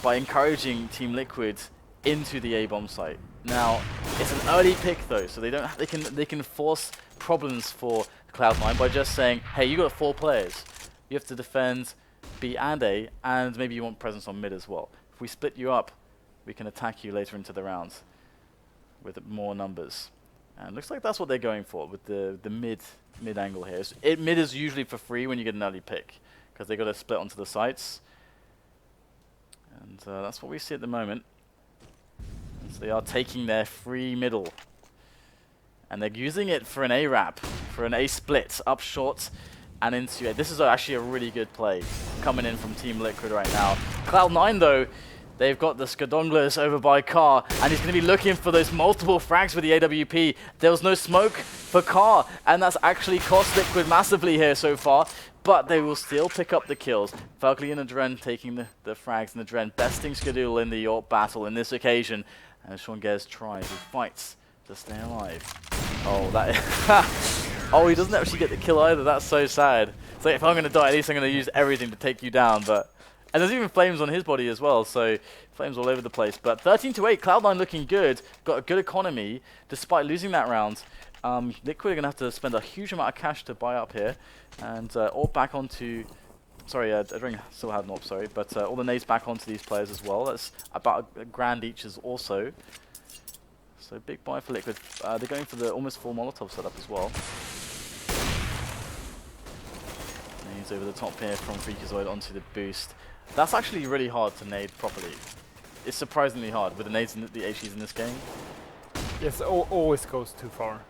by encouraging Team Liquid into the A bomb site. Now, it's an early pick though, so they don't. They can force problems for Cloud9 by just saying, hey, you got 4 players. You have to defend B and A, and maybe you want presence on mid as well. If we split you up, we can attack you later into the rounds with more numbers. And looks like that's what they're going for with the mid angle here. So mid is usually for free when you get an early pick, because they got to split onto the sites. And that's what we see at the moment. And so they are taking their free middle. And they're using it for an A-wrap, for an A-split, up short and into A. This is actually a really good play coming in from Team Liquid right now. Cloud9, though, they've got the Skadoodle over by Car, and he's going to be looking for those multiple frags with the AWP. There was no smoke for Car, and that's actually cost Liquid massively here so far, but they will still pick up the kills. FugLy and adreN taking the frags, and adreN besting Skadoodle in the York battle in this occasion. And Sean Gares tries, he fights to stay alive. Oh, that oh, he doesn't actually get the kill either. That's so sad. It's like, if I'm going to die, at least I'm going to use everything to take you down. But and there's even flames on his body as well, so flames all over the place. But 13-8, Cloud9 looking good. Got a good economy despite losing that round. Liquid are going to have to spend a huge amount of cash to buy up here, and all back onto. Sorry, adreN still had an AWP, sorry, but all the nades back onto these players as well. That's about a grand each as also. So big buy for Liquid. They're going for the almost full Molotov setup as well. Nades over the top here from FREAKAZOiD onto the boost. That's actually really hard to nade properly. It's surprisingly hard with the nades and the HEs in this game. Yes, always goes too far.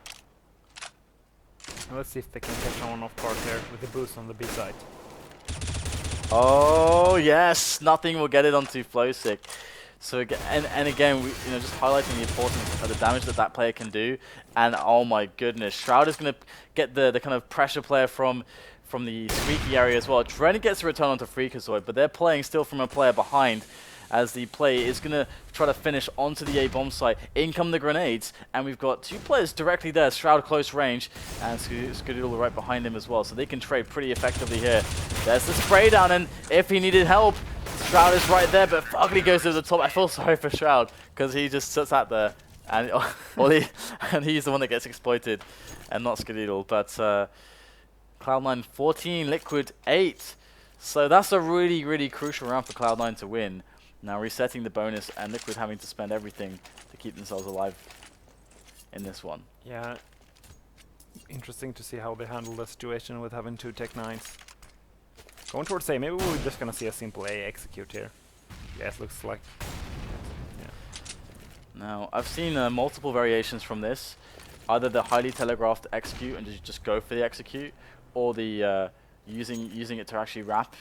Let's see if they can catch someone off guard here with the boost on the B side. Oh yes, nothing will get it onto flowsicK. So and again, just highlighting the importance of the damage that player can do. And oh my goodness, Shroud is going to get the kind of pressure player from the squeaky area as well. adreN gets a return onto FREAKAZOiD, but they're playing still from a player behind, as the play is going to try to finish onto the A bomb site. In come the grenades, and we've got 2 players directly there. Shroud close range, and Skadoodle right behind him as well, so they can trade pretty effectively here. There's the spray down, and if he needed help, Shroud is right there, but FugLy goes to the top. I feel sorry for Shroud, because he just sits out there, and and he's the one that gets exploited, and not Skadoodle. But Cloud9 14, Liquid 8. So that's a really, really crucial round for Cloud9 to win. Now resetting the bonus, and Liquid having to spend everything to keep themselves alive in this one. Yeah, interesting to see how they handle the situation with having 2 Tech-9s. Going towards A, maybe we're just gonna see a simple A execute here. Yeah, it looks like. Yeah. Now, I've seen multiple variations from this. Either the highly telegraphed execute and just go for the execute, or the using it to actually wrap,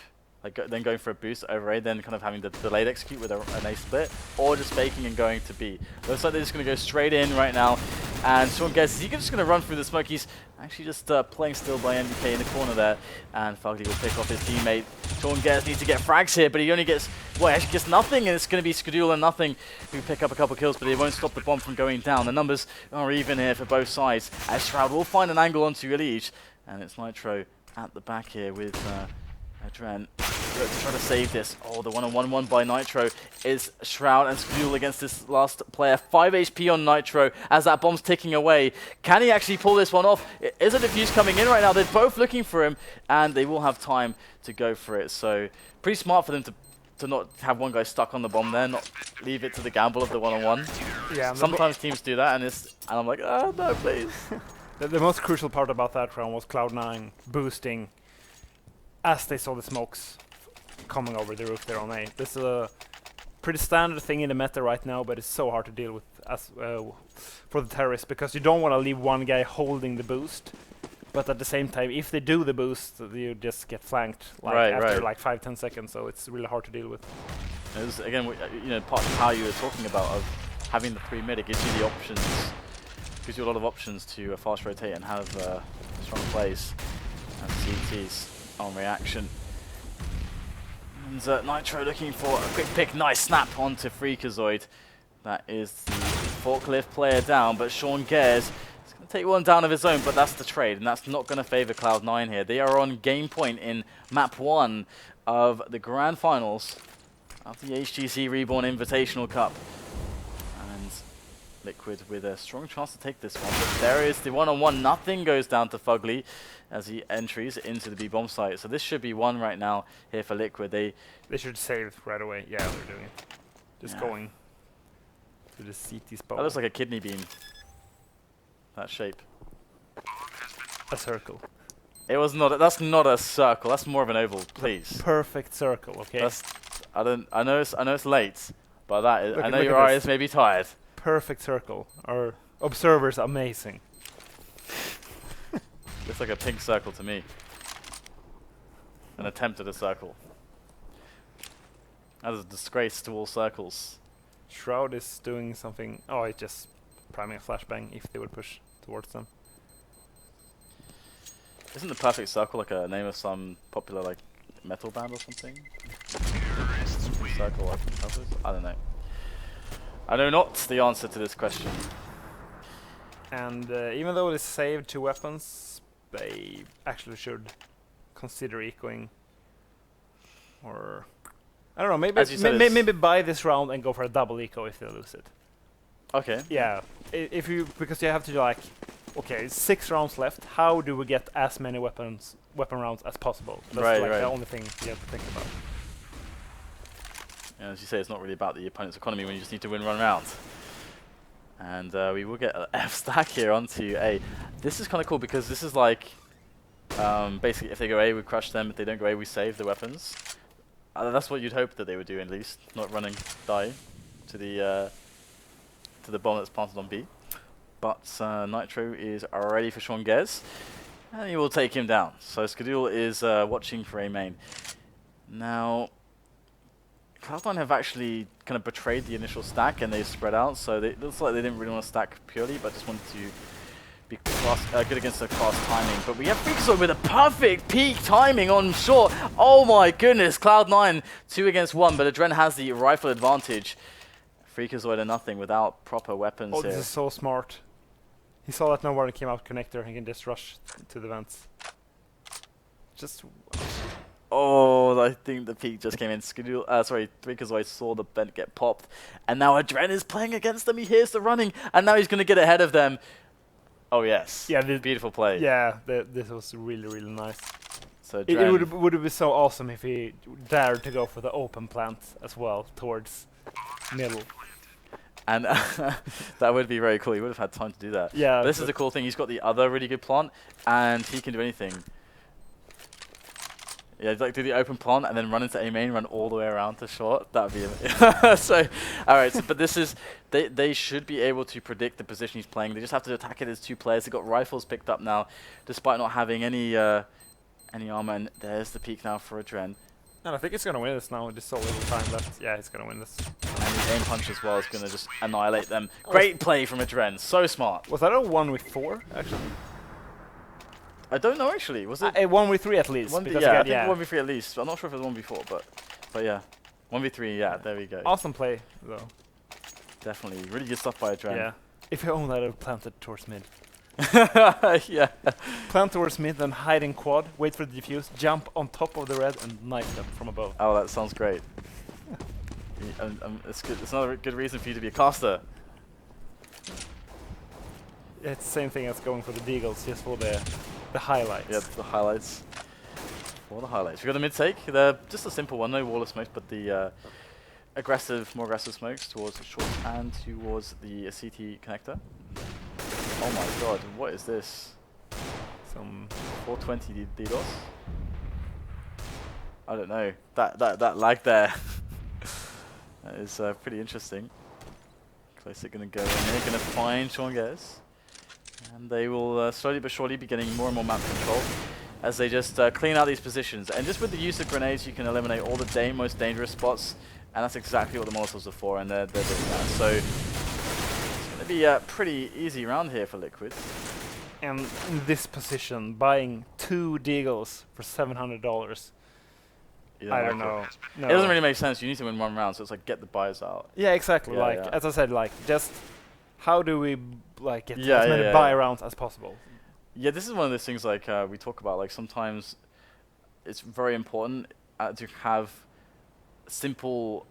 like then going for a boost over A, then kind of having the delayed execute with an A split, or just faking and going to B. Looks like they're just going to go straight in right now. And Sean Gares, is he just going to run through the smoke? He's actually just playing still by NBK in the corner there. And FugLy will pick off his teammate. Sean Gares needs to get frags here, but he only gets, well, actually gets nothing, and it's going to be Skadoodle and nothing who pick up a couple kills, but they won't stop the bomb from going down. The numbers are even here for both sides, as Shroud will find an angle onto EliGE, and it's Nitro at the back here with adreN. Trying to save this. Oh, the 1-on-1 by Nitro is shroud and Skadoodle against this last player. 5 HP on Nitro as that bomb's ticking away. Can he actually pull this one off? Is a defuse coming in right now? They're both looking for him, and they will have time to go for it. So pretty smart for them to not have one guy stuck on the bomb there, not leave it to the gamble of the 1-on-1. Yeah. Sometimes teams do that, and I'm like, oh no, please. The most crucial part about that round was Cloud9 boosting as they saw the smokes coming over the roof there on A. This is a pretty standard thing in the meta right now, but it's so hard to deal with as for the terrorists, because you don't want to leave one guy holding the boost, but at the same time, if they do the boost, you just get flanked after like 5-10 seconds, so it's really hard to deal with. It was, again, part of how you were talking about of having the 3 mid, it gives you the options, gives you a lot of options to fast rotate and have strong plays and CTs on reaction. And Nitro looking for a quick pick, nice snap onto FREAKAZOiD. That is the forklift player down, but Gares is going to take one down of his own, but that's the trade, and that's not going to favor Cloud9 here. They are on game point in map 1 of the grand finals of the HTC Reborn Invitational Cup. And Liquid with a strong chance to take this one, but there is the 1-on-1. Nothing goes down to FugLy as he entries into the B bomb site. So this should be one right now here for Liquid. They should save right away. Yeah, they're doing it. Just going to the CT spot. That looks like a kidney bean. That shape. A circle. It was not. That's not a circle. That's more of an oval. Please. Perfect circle. Okay. That's. I know it's late, but that is. I know look your at eyes may be tired. Perfect circle. Our observer's amazing. Looks like a pink circle to me. An attempt at a circle. That is a disgrace to all circles. Shroud is doing something. Oh, it's just priming a flashbang if they would push towards them. Isn't the perfect circle like a name of some popular like metal band or something? Circle like others? I don't know. I know not the answer to this question. And even though they saved 2 weapons, they actually should consider ecoing, or I don't know. Maybe buy this round and go for a double eco if they lose it. Okay. Yeah, because you have to like, okay, 6 rounds left. How do we get as many weapon rounds as possible? That's the only thing you have to think about. Yeah, as you say, it's not really about the opponent's economy when you just need to win 1 round. And we will get an F stack here onto A. This is kind of cool because this is like, basically if they go A, we crush them. If they don't go A, we save the weapons. That's what you'd hope that they would do at least, not running die to the bomb that's planted on B. But Nitro is ready for Gares, and he will take him down. So Skadoodle is watching for A main. Now, Cloud9 have actually kind of betrayed the initial stack and they've spread out, so it looks like they didn't really want to stack purely, but just wanted to be good against the fast timing. But we have FREAKAZOiD with a perfect peak timing on short. Oh my goodness, Cloud9 2 against 1, but adreN has the rifle advantage. FREAKAZOiD are nothing without proper weapons here. This is so smart. He saw that no one came out connector, he can just rush to the vents. Just... Oh, I think the peak just came in. FREAKAZOiD saw the vent get popped, and now adreN is playing against them. He hears the running, and now he's going to get ahead of them. Oh yes, yeah, beautiful play. Yeah, this was really, really nice. So it would have been so awesome if he dared to go for the open plant as well towards middle. And that would be very cool. He would have had time to do that. Yeah. But this is the cool thing. He's got the other really good plant, and he can do anything. Yeah, like do the open plant and then run into A main, run all the way around to short. That would be amazing. So, all right. So, but this is they should be able to predict the position he's playing. They just have to attack it as 2 players. They've got rifles picked up now, despite not having any armor. And there's the peak now for adreN. And I think he's gonna win this now with just so little time left. Yeah, he's gonna win this. And his aim punch as well is gonna just annihilate them. Great play from adreN. So smart. Was that a 1v4 actually? I don't know actually. Was it a 1v3 at least? Yeah, I think 1v3 at least. I'm not sure if it was 1v4, but yeah, 1v3. Yeah, there we go. Awesome play though. Definitely, really good stuff by adreN. Yeah. If you only had planted towards mid. Yeah. Plant towards mid, then hide in quad, wait for the defuse, jump on top of the red, and knife them from above. Oh, that sounds great. It's good. It's another good reason for you to be a caster. It's the same thing as going for the deagles, just for the highlights. Yeah, the highlights. For the highlights. We got a mid take. They're just a simple one, no wall of smokes, but the more aggressive smokes towards the short and towards the CT connector. Oh my god, what is this? Some 420 DDoS? I don't know. That lag there. That is pretty interesting. FACEIT gonna go in here, gonna find Gares. And they will slowly but surely be getting more and more map control as they just clean out these positions. And just with the use of grenades, you can eliminate all the most dangerous spots. And that's exactly what the Molotovs are for, and they're doing that. So it's going to be a pretty easy round here for Liquid. And in this position, buying 2 deagles for $700. I don't know. No. It doesn't really make sense. You need to win one round, so it's like get the buys out. Yeah, exactly. Yeah, like yeah. as I said, like just how do we like get Yeah, as many buy rounds as possible? Yeah, this is one of those things like we talk about. Like sometimes it's very important to have simple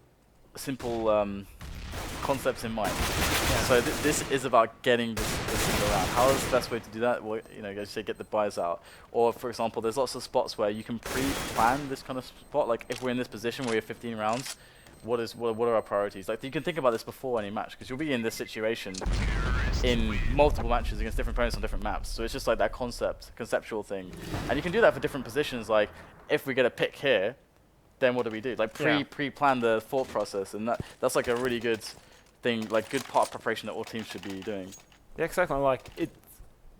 concepts in mind. Yeah. So this is about getting this thing around. How is the best way to do that? Well, you know, as you say, get the buys out. Or for example, there's lots of spots where you can pre-plan this kind of spot. Like if we're in this position where we have 15 rounds, what are our priorities? Like you can think about this before any match, because you'll be in this situation in multiple matches against different opponents on different maps. So it's just like that conceptual thing, and you can do that for different positions. Like if we get a pick here, then what do we do? Like pre-plan the thought process, and that's like a really good thing, like good part of preparation that all teams should be doing. Yeah, exactly. Like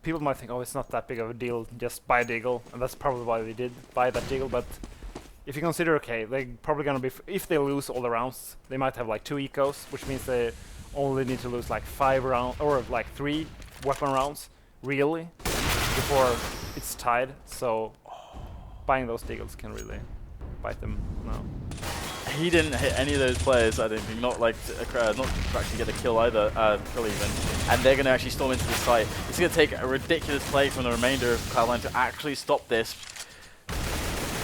people might think, oh, it's not that big of a deal, just buy a deagle, and that's probably why they did buy that deagle. But if you consider, okay, they're probably gonna be if they lose all the rounds, they might have like 2 ecos, which means they only need to lose like 5 rounds or like 3 weapon rounds, really, before it's tied. So buying those deagles can really bite them now. He didn't hit any of those players, I don't think, not like not to actually get a kill either, kill even. And they're going to actually storm into the site. It's going to take a ridiculous play from the remainder of Cloud9 to actually stop this.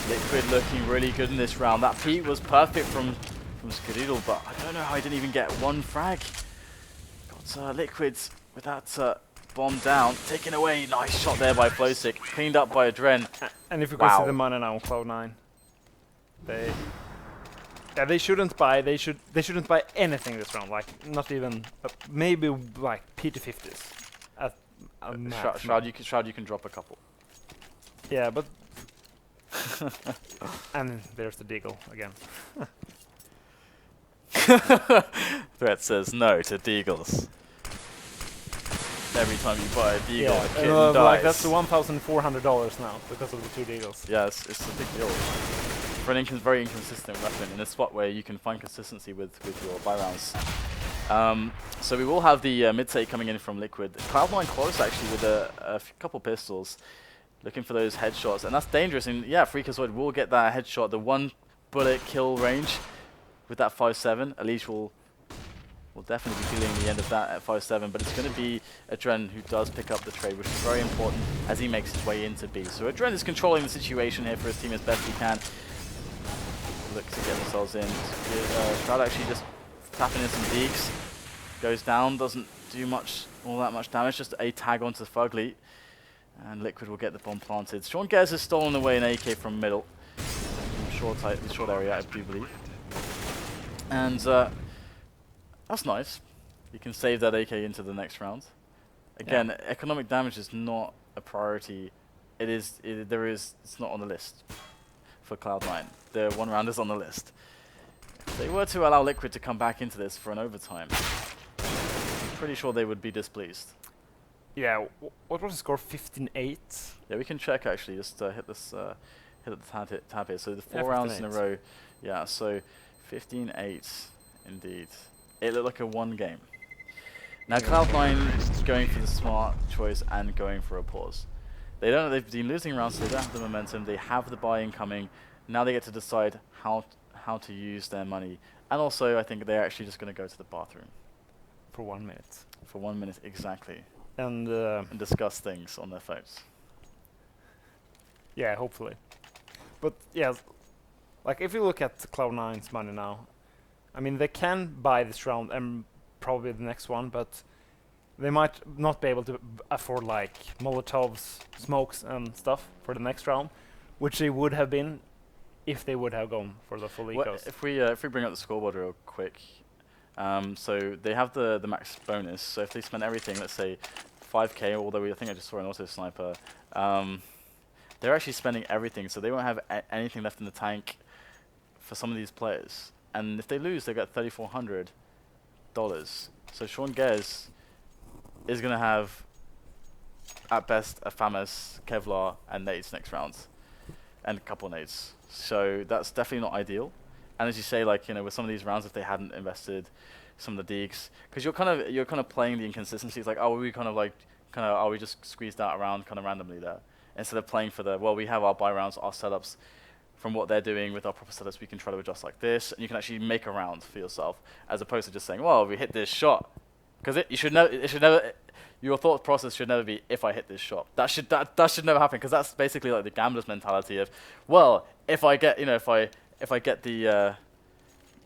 Liquid looking really good in this round. That peek was perfect from Skadoodle, but I don't know how he didn't even get one frag. Got Liquids with that bomb down, taken away. Nice shot there by flowsicK, cleaned up by adreN. And if you can see the money now on Cloud9, they shouldn't buy. They shouldn't buy anything this round. Like not even maybe like PT50s at a max. Shroud, you can drop a couple. Yeah, but and there's the deagle again. Threat says no to deagles. Every time you buy a deagle, the kitten dies. Like that's $1,400 now because of the 2 deagles. Yeah, it's a big deal. For an very inconsistent weapon in a spot where you can find consistency with your buy rounds. So we will have the mid-take coming in from Liquid. Cloud9 close actually with a couple pistols, looking for those headshots, and that's dangerous. And yeah, fREAKAZoiD will get that headshot, the 1 bullet kill range with that 5.7. EliGE will definitely be feeling the end of that at 5.7, but it's going to be adreN who does pick up the trade, which is very important as he makes his way into B. So adreN is controlling the situation here for his team as best he can. Look to get themselves in. Shroud actually just tapping in some deeks. Goes down, doesn't do all that much damage, just a tag onto FugLy. And Liquid will get the bomb planted. Gares has stolen away an AK from middle. From short area, I do believe. And that's nice. You can save that AK into the next round. Again, economic damage is not a priority. It's not on the list for Cloud9. The 1 round is on the list. If they were to allow Liquid to come back into this for an overtime, I'm pretty sure they would be displeased. Yeah, what was the score? 15-8? Yeah, we can check actually. Just hit the tab here. So the 4 rounds in a row. Yeah, so 15-8 indeed. It looked like a 1 game. Now Cloud9 is going for the smart choice and going for a pause. They've been losing rounds, so they don't have the momentum. They have the buy-in coming. Now they get to decide how to use their money. And also, I think they're actually just going to go to the bathroom. For 1 minute. For 1 minute, exactly. And and discuss things on their phones. yeah, hopefully. But yeah, like if you look at Cloud9's money now, I mean they can buy this round and probably the next one, but they might not be able to afford like Molotovs, smokes and stuff for the next round, which they would have been if they would have gone for the full Well, ecos. if we bring up the scoreboard real quick, so they have the max bonus. So if they spend everything, let's say 5k, although I think I just saw an auto sniper, they're actually spending everything, so they won't have anything left in the tank for some of these players. And if they lose, they get $3,400. So Sean Gares is going to have, at best, a FAMAS, Kevlar, and nades next round, and a couple of nades. So that's definitely not ideal. And as you say, like, you know, with some of these rounds, if they hadn't invested some of the deeks, because you're kind of playing the inconsistencies, like, oh, we are we just squeezed out around kind of randomly there, instead of playing for the, well, we have our buy rounds, our setups. From what they're doing with our proper setups, we can try to adjust like this, and you can actually make a round for yourself, as opposed to just saying, well, we hit this shot, because it should never. Your thought process should never be, if I hit this shot. That should never happen, because that's basically like the gambler's mentality of, well, if I get, you know, if I get the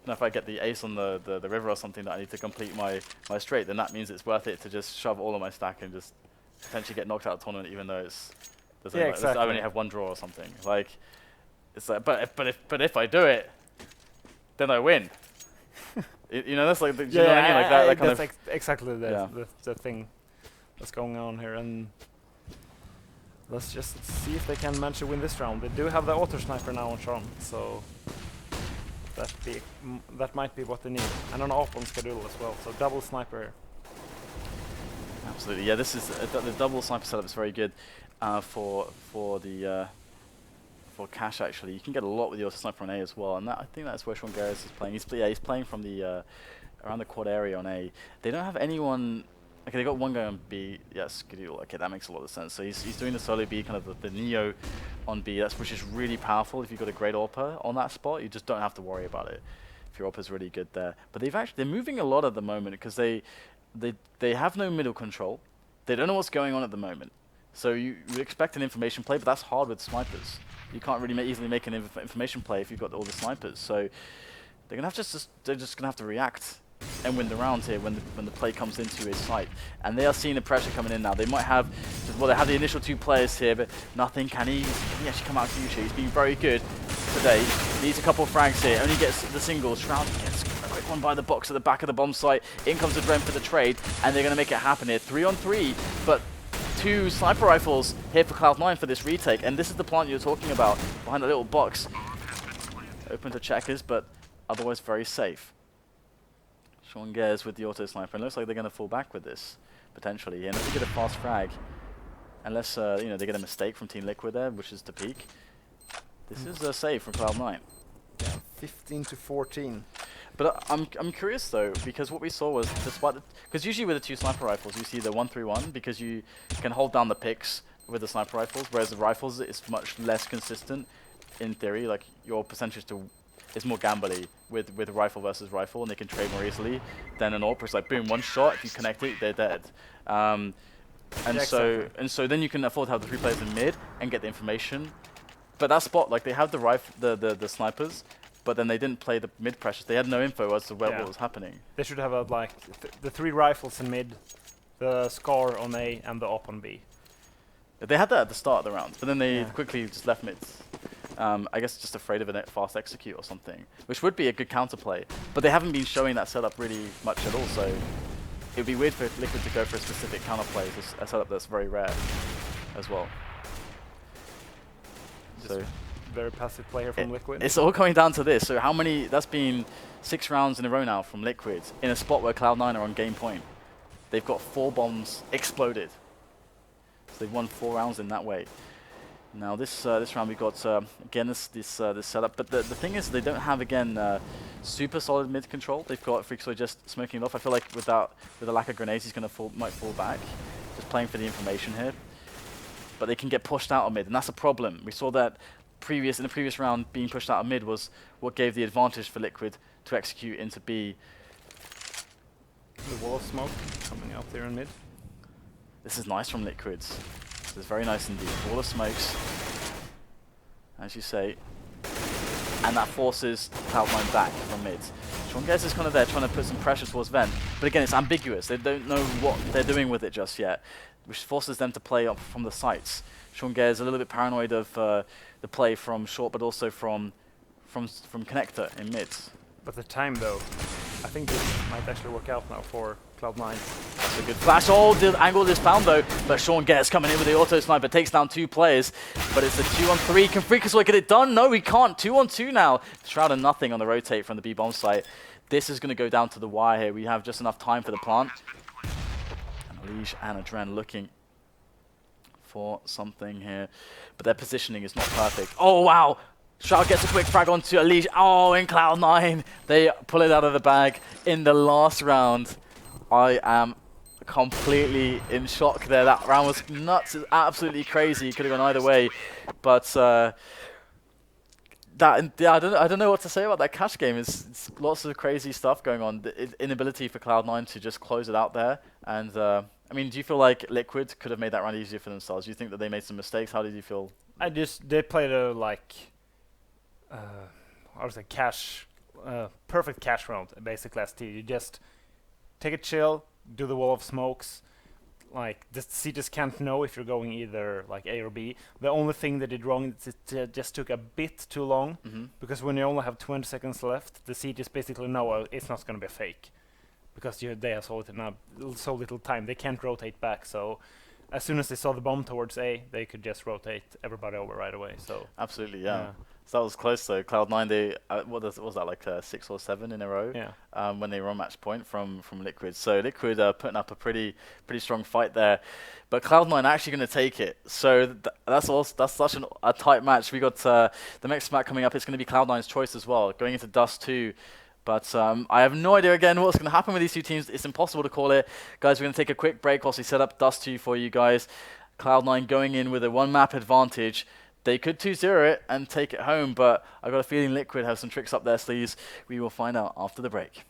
if I get the ace on the river or something that I need to complete my straight, then that means it's worth it to just shove all of my stack and just potentially get knocked out of the tournament, even though I only have one draw or something. Like, it's like, but if I do it, then I win. You know, that's like, you know what I mean? Like that kind of exactly the thing that's going on here. And let's just see if they can manage to win this round. They do have the auto sniper now on Sean, so that might be what they need. And an AWP on Skadoodle as well, so double sniper. Absolutely, yeah. This is the double sniper setup is very good for cash. Actually, you can get a lot with your sniper on A as well, and I think that's where Sean Gares is playing. He's playing from the around the quad area on A. They don't have anyone. Okay, they got one guy on B. Yes, Skadoodle. Okay, that makes a lot of sense. So he's doing the solo B, kind of the Neo on B. Which is really powerful. If you've got a great AWPer on that spot, you just don't have to worry about it. If your AWPer's really good there. But they're moving a lot at the moment, because they have no middle control. They don't know what's going on at the moment. So you expect an information play, but that's hard with snipers. You can't really easily make an information play if you've got all the snipers. So they're gonna have they're just gonna have to react and win the round here when the play comes into his site. And they are seeing the pressure coming in now. They might have, well, they have the initial two players here, but nothing. Can he actually come out huge here? He's been very good today. Needs a couple of frags here. Only gets the singles. Shroud gets a quick one by the box at the back of the bomb site. In comes adreN for the trade, and they're gonna make it happen here. 3-on-3, but 2 sniper rifles here for Cloud9 for this retake, and this is the plant you're talking about, behind a little box. Open to checkers, but otherwise very safe. Sean Gares with the auto sniper, and looks like they're going to fall back with this, potentially. And if they get a fast frag, unless you know, they get a mistake from Team Liquid there, which is to peek, this is a save from Cloud9. Yeah, 15-14. But I'm curious though, because what we saw was, despite because usually with the 2 sniper rifles you see the 1-3-1, because you can hold down the picks with the sniper rifles, whereas the rifles is much less consistent in theory. Like, your percentage is more gambly with rifle versus rifle, and they can trade more easily than an AWP. It's like, boom, one shot, if you connect it, they're dead. And so then you can afford to have the 3 players in mid and get the information. But that spot, like, they have the snipers, but then they didn't play the mid pressures. They had no info as to what was happening. They should have like the 3 rifles in mid, the Scar on A, and the AWP on B. They had that at the start of the round, but then they quickly just left mids. I guess just afraid of a fast execute or something, which would be a good counterplay. But they haven't been showing that setup really much at all, so it would be weird for Liquid to go for a specific counterplay, a setup that's very rare as well. So very passive player from Liquid. It's all coming down to this. So how many? That's been 6 rounds in a row now from Liquid in a spot where Cloud9 are on game point. They've got 4 bombs exploded. So they've won 4 rounds in that way. Now this round we got again this setup, but the thing is they don't have again super solid mid control. They've got fREAKAZoiD just smoking it off. I feel like with the lack of grenades he's gonna might fall back, just playing for the information here. But they can get pushed out of mid, and that's a problem. We saw that in the previous round, being pushed out of mid was what gave the advantage for Liquid to execute into B. The wall of smoke coming out there in mid. This is nice from Liquids. This is very nice indeed. All of smokes, as you say. And that forces Cloud9 back from mid. Gares is kind of there trying to put some pressure towards Vent. But again, it's ambiguous. They don't know what they're doing with it just yet, which forces them to play up from the sites. Gares a little bit paranoid of the play from short, but also from connector in mid. But the time, though, I think this might actually work out now for Cloud9. That's a good flash. Oh, the angle is found though, but Gares coming in with the auto sniper, takes down 2 players, but it's a 2-on-3. Can fREAKAZoiD get it done? No, he can't. 2-on-2 now. Shroud and nothing on the rotate from the B bomb site. This is going to go down to the wire here. We have just enough time for the plant. And EliGE and adreN looking for something here, but their positioning is not perfect. Oh, wow. Shroud gets a quick frag onto EliGE. Oh, in Cloud9, they pull it out of the bag in the last round. I am completely in shock there. That round was nuts. It's absolutely crazy. Could have gone either way, but I don't know what to say about that cash game. It's lots of crazy stuff going on. The inability for Cloud9 to just close it out there. And I mean, do you feel like Liquid could have made that round easier for themselves? Do you think that they made some mistakes? How did you feel? They played a perfect cash round basically last year. You just take a chill, do the wall of smokes. Like the C just can't know if you're going either like A or B. The only thing they did wrong is it just took a bit too long, because when you only have 20 seconds left, the C just basically know it's not going to be a fake, because they have so little time. They can't rotate back, so as soon as they saw the bomb towards A, they could just rotate everybody over right away. So absolutely, yeah. So that was close though. Cloud9, they what was that, like 6 or 7 in a row? Yeah. When they were on match point from Liquid. So Liquid putting up a pretty strong fight there, but Cloud9 are actually going to take it. So that's such a tight match. We got the next match coming up. It's going to be Cloud9's choice as well, going into Dust 2. But I have no idea, again, what's going to happen with these two teams. It's impossible to call it. Guys, we're going to take a quick break whilst we set up Dust 2 for you guys. Cloud9 going in with a 1-map advantage. They could 2-0 it and take it home, but I've got a feeling Liquid have some tricks up their sleeves. We will find out after the break.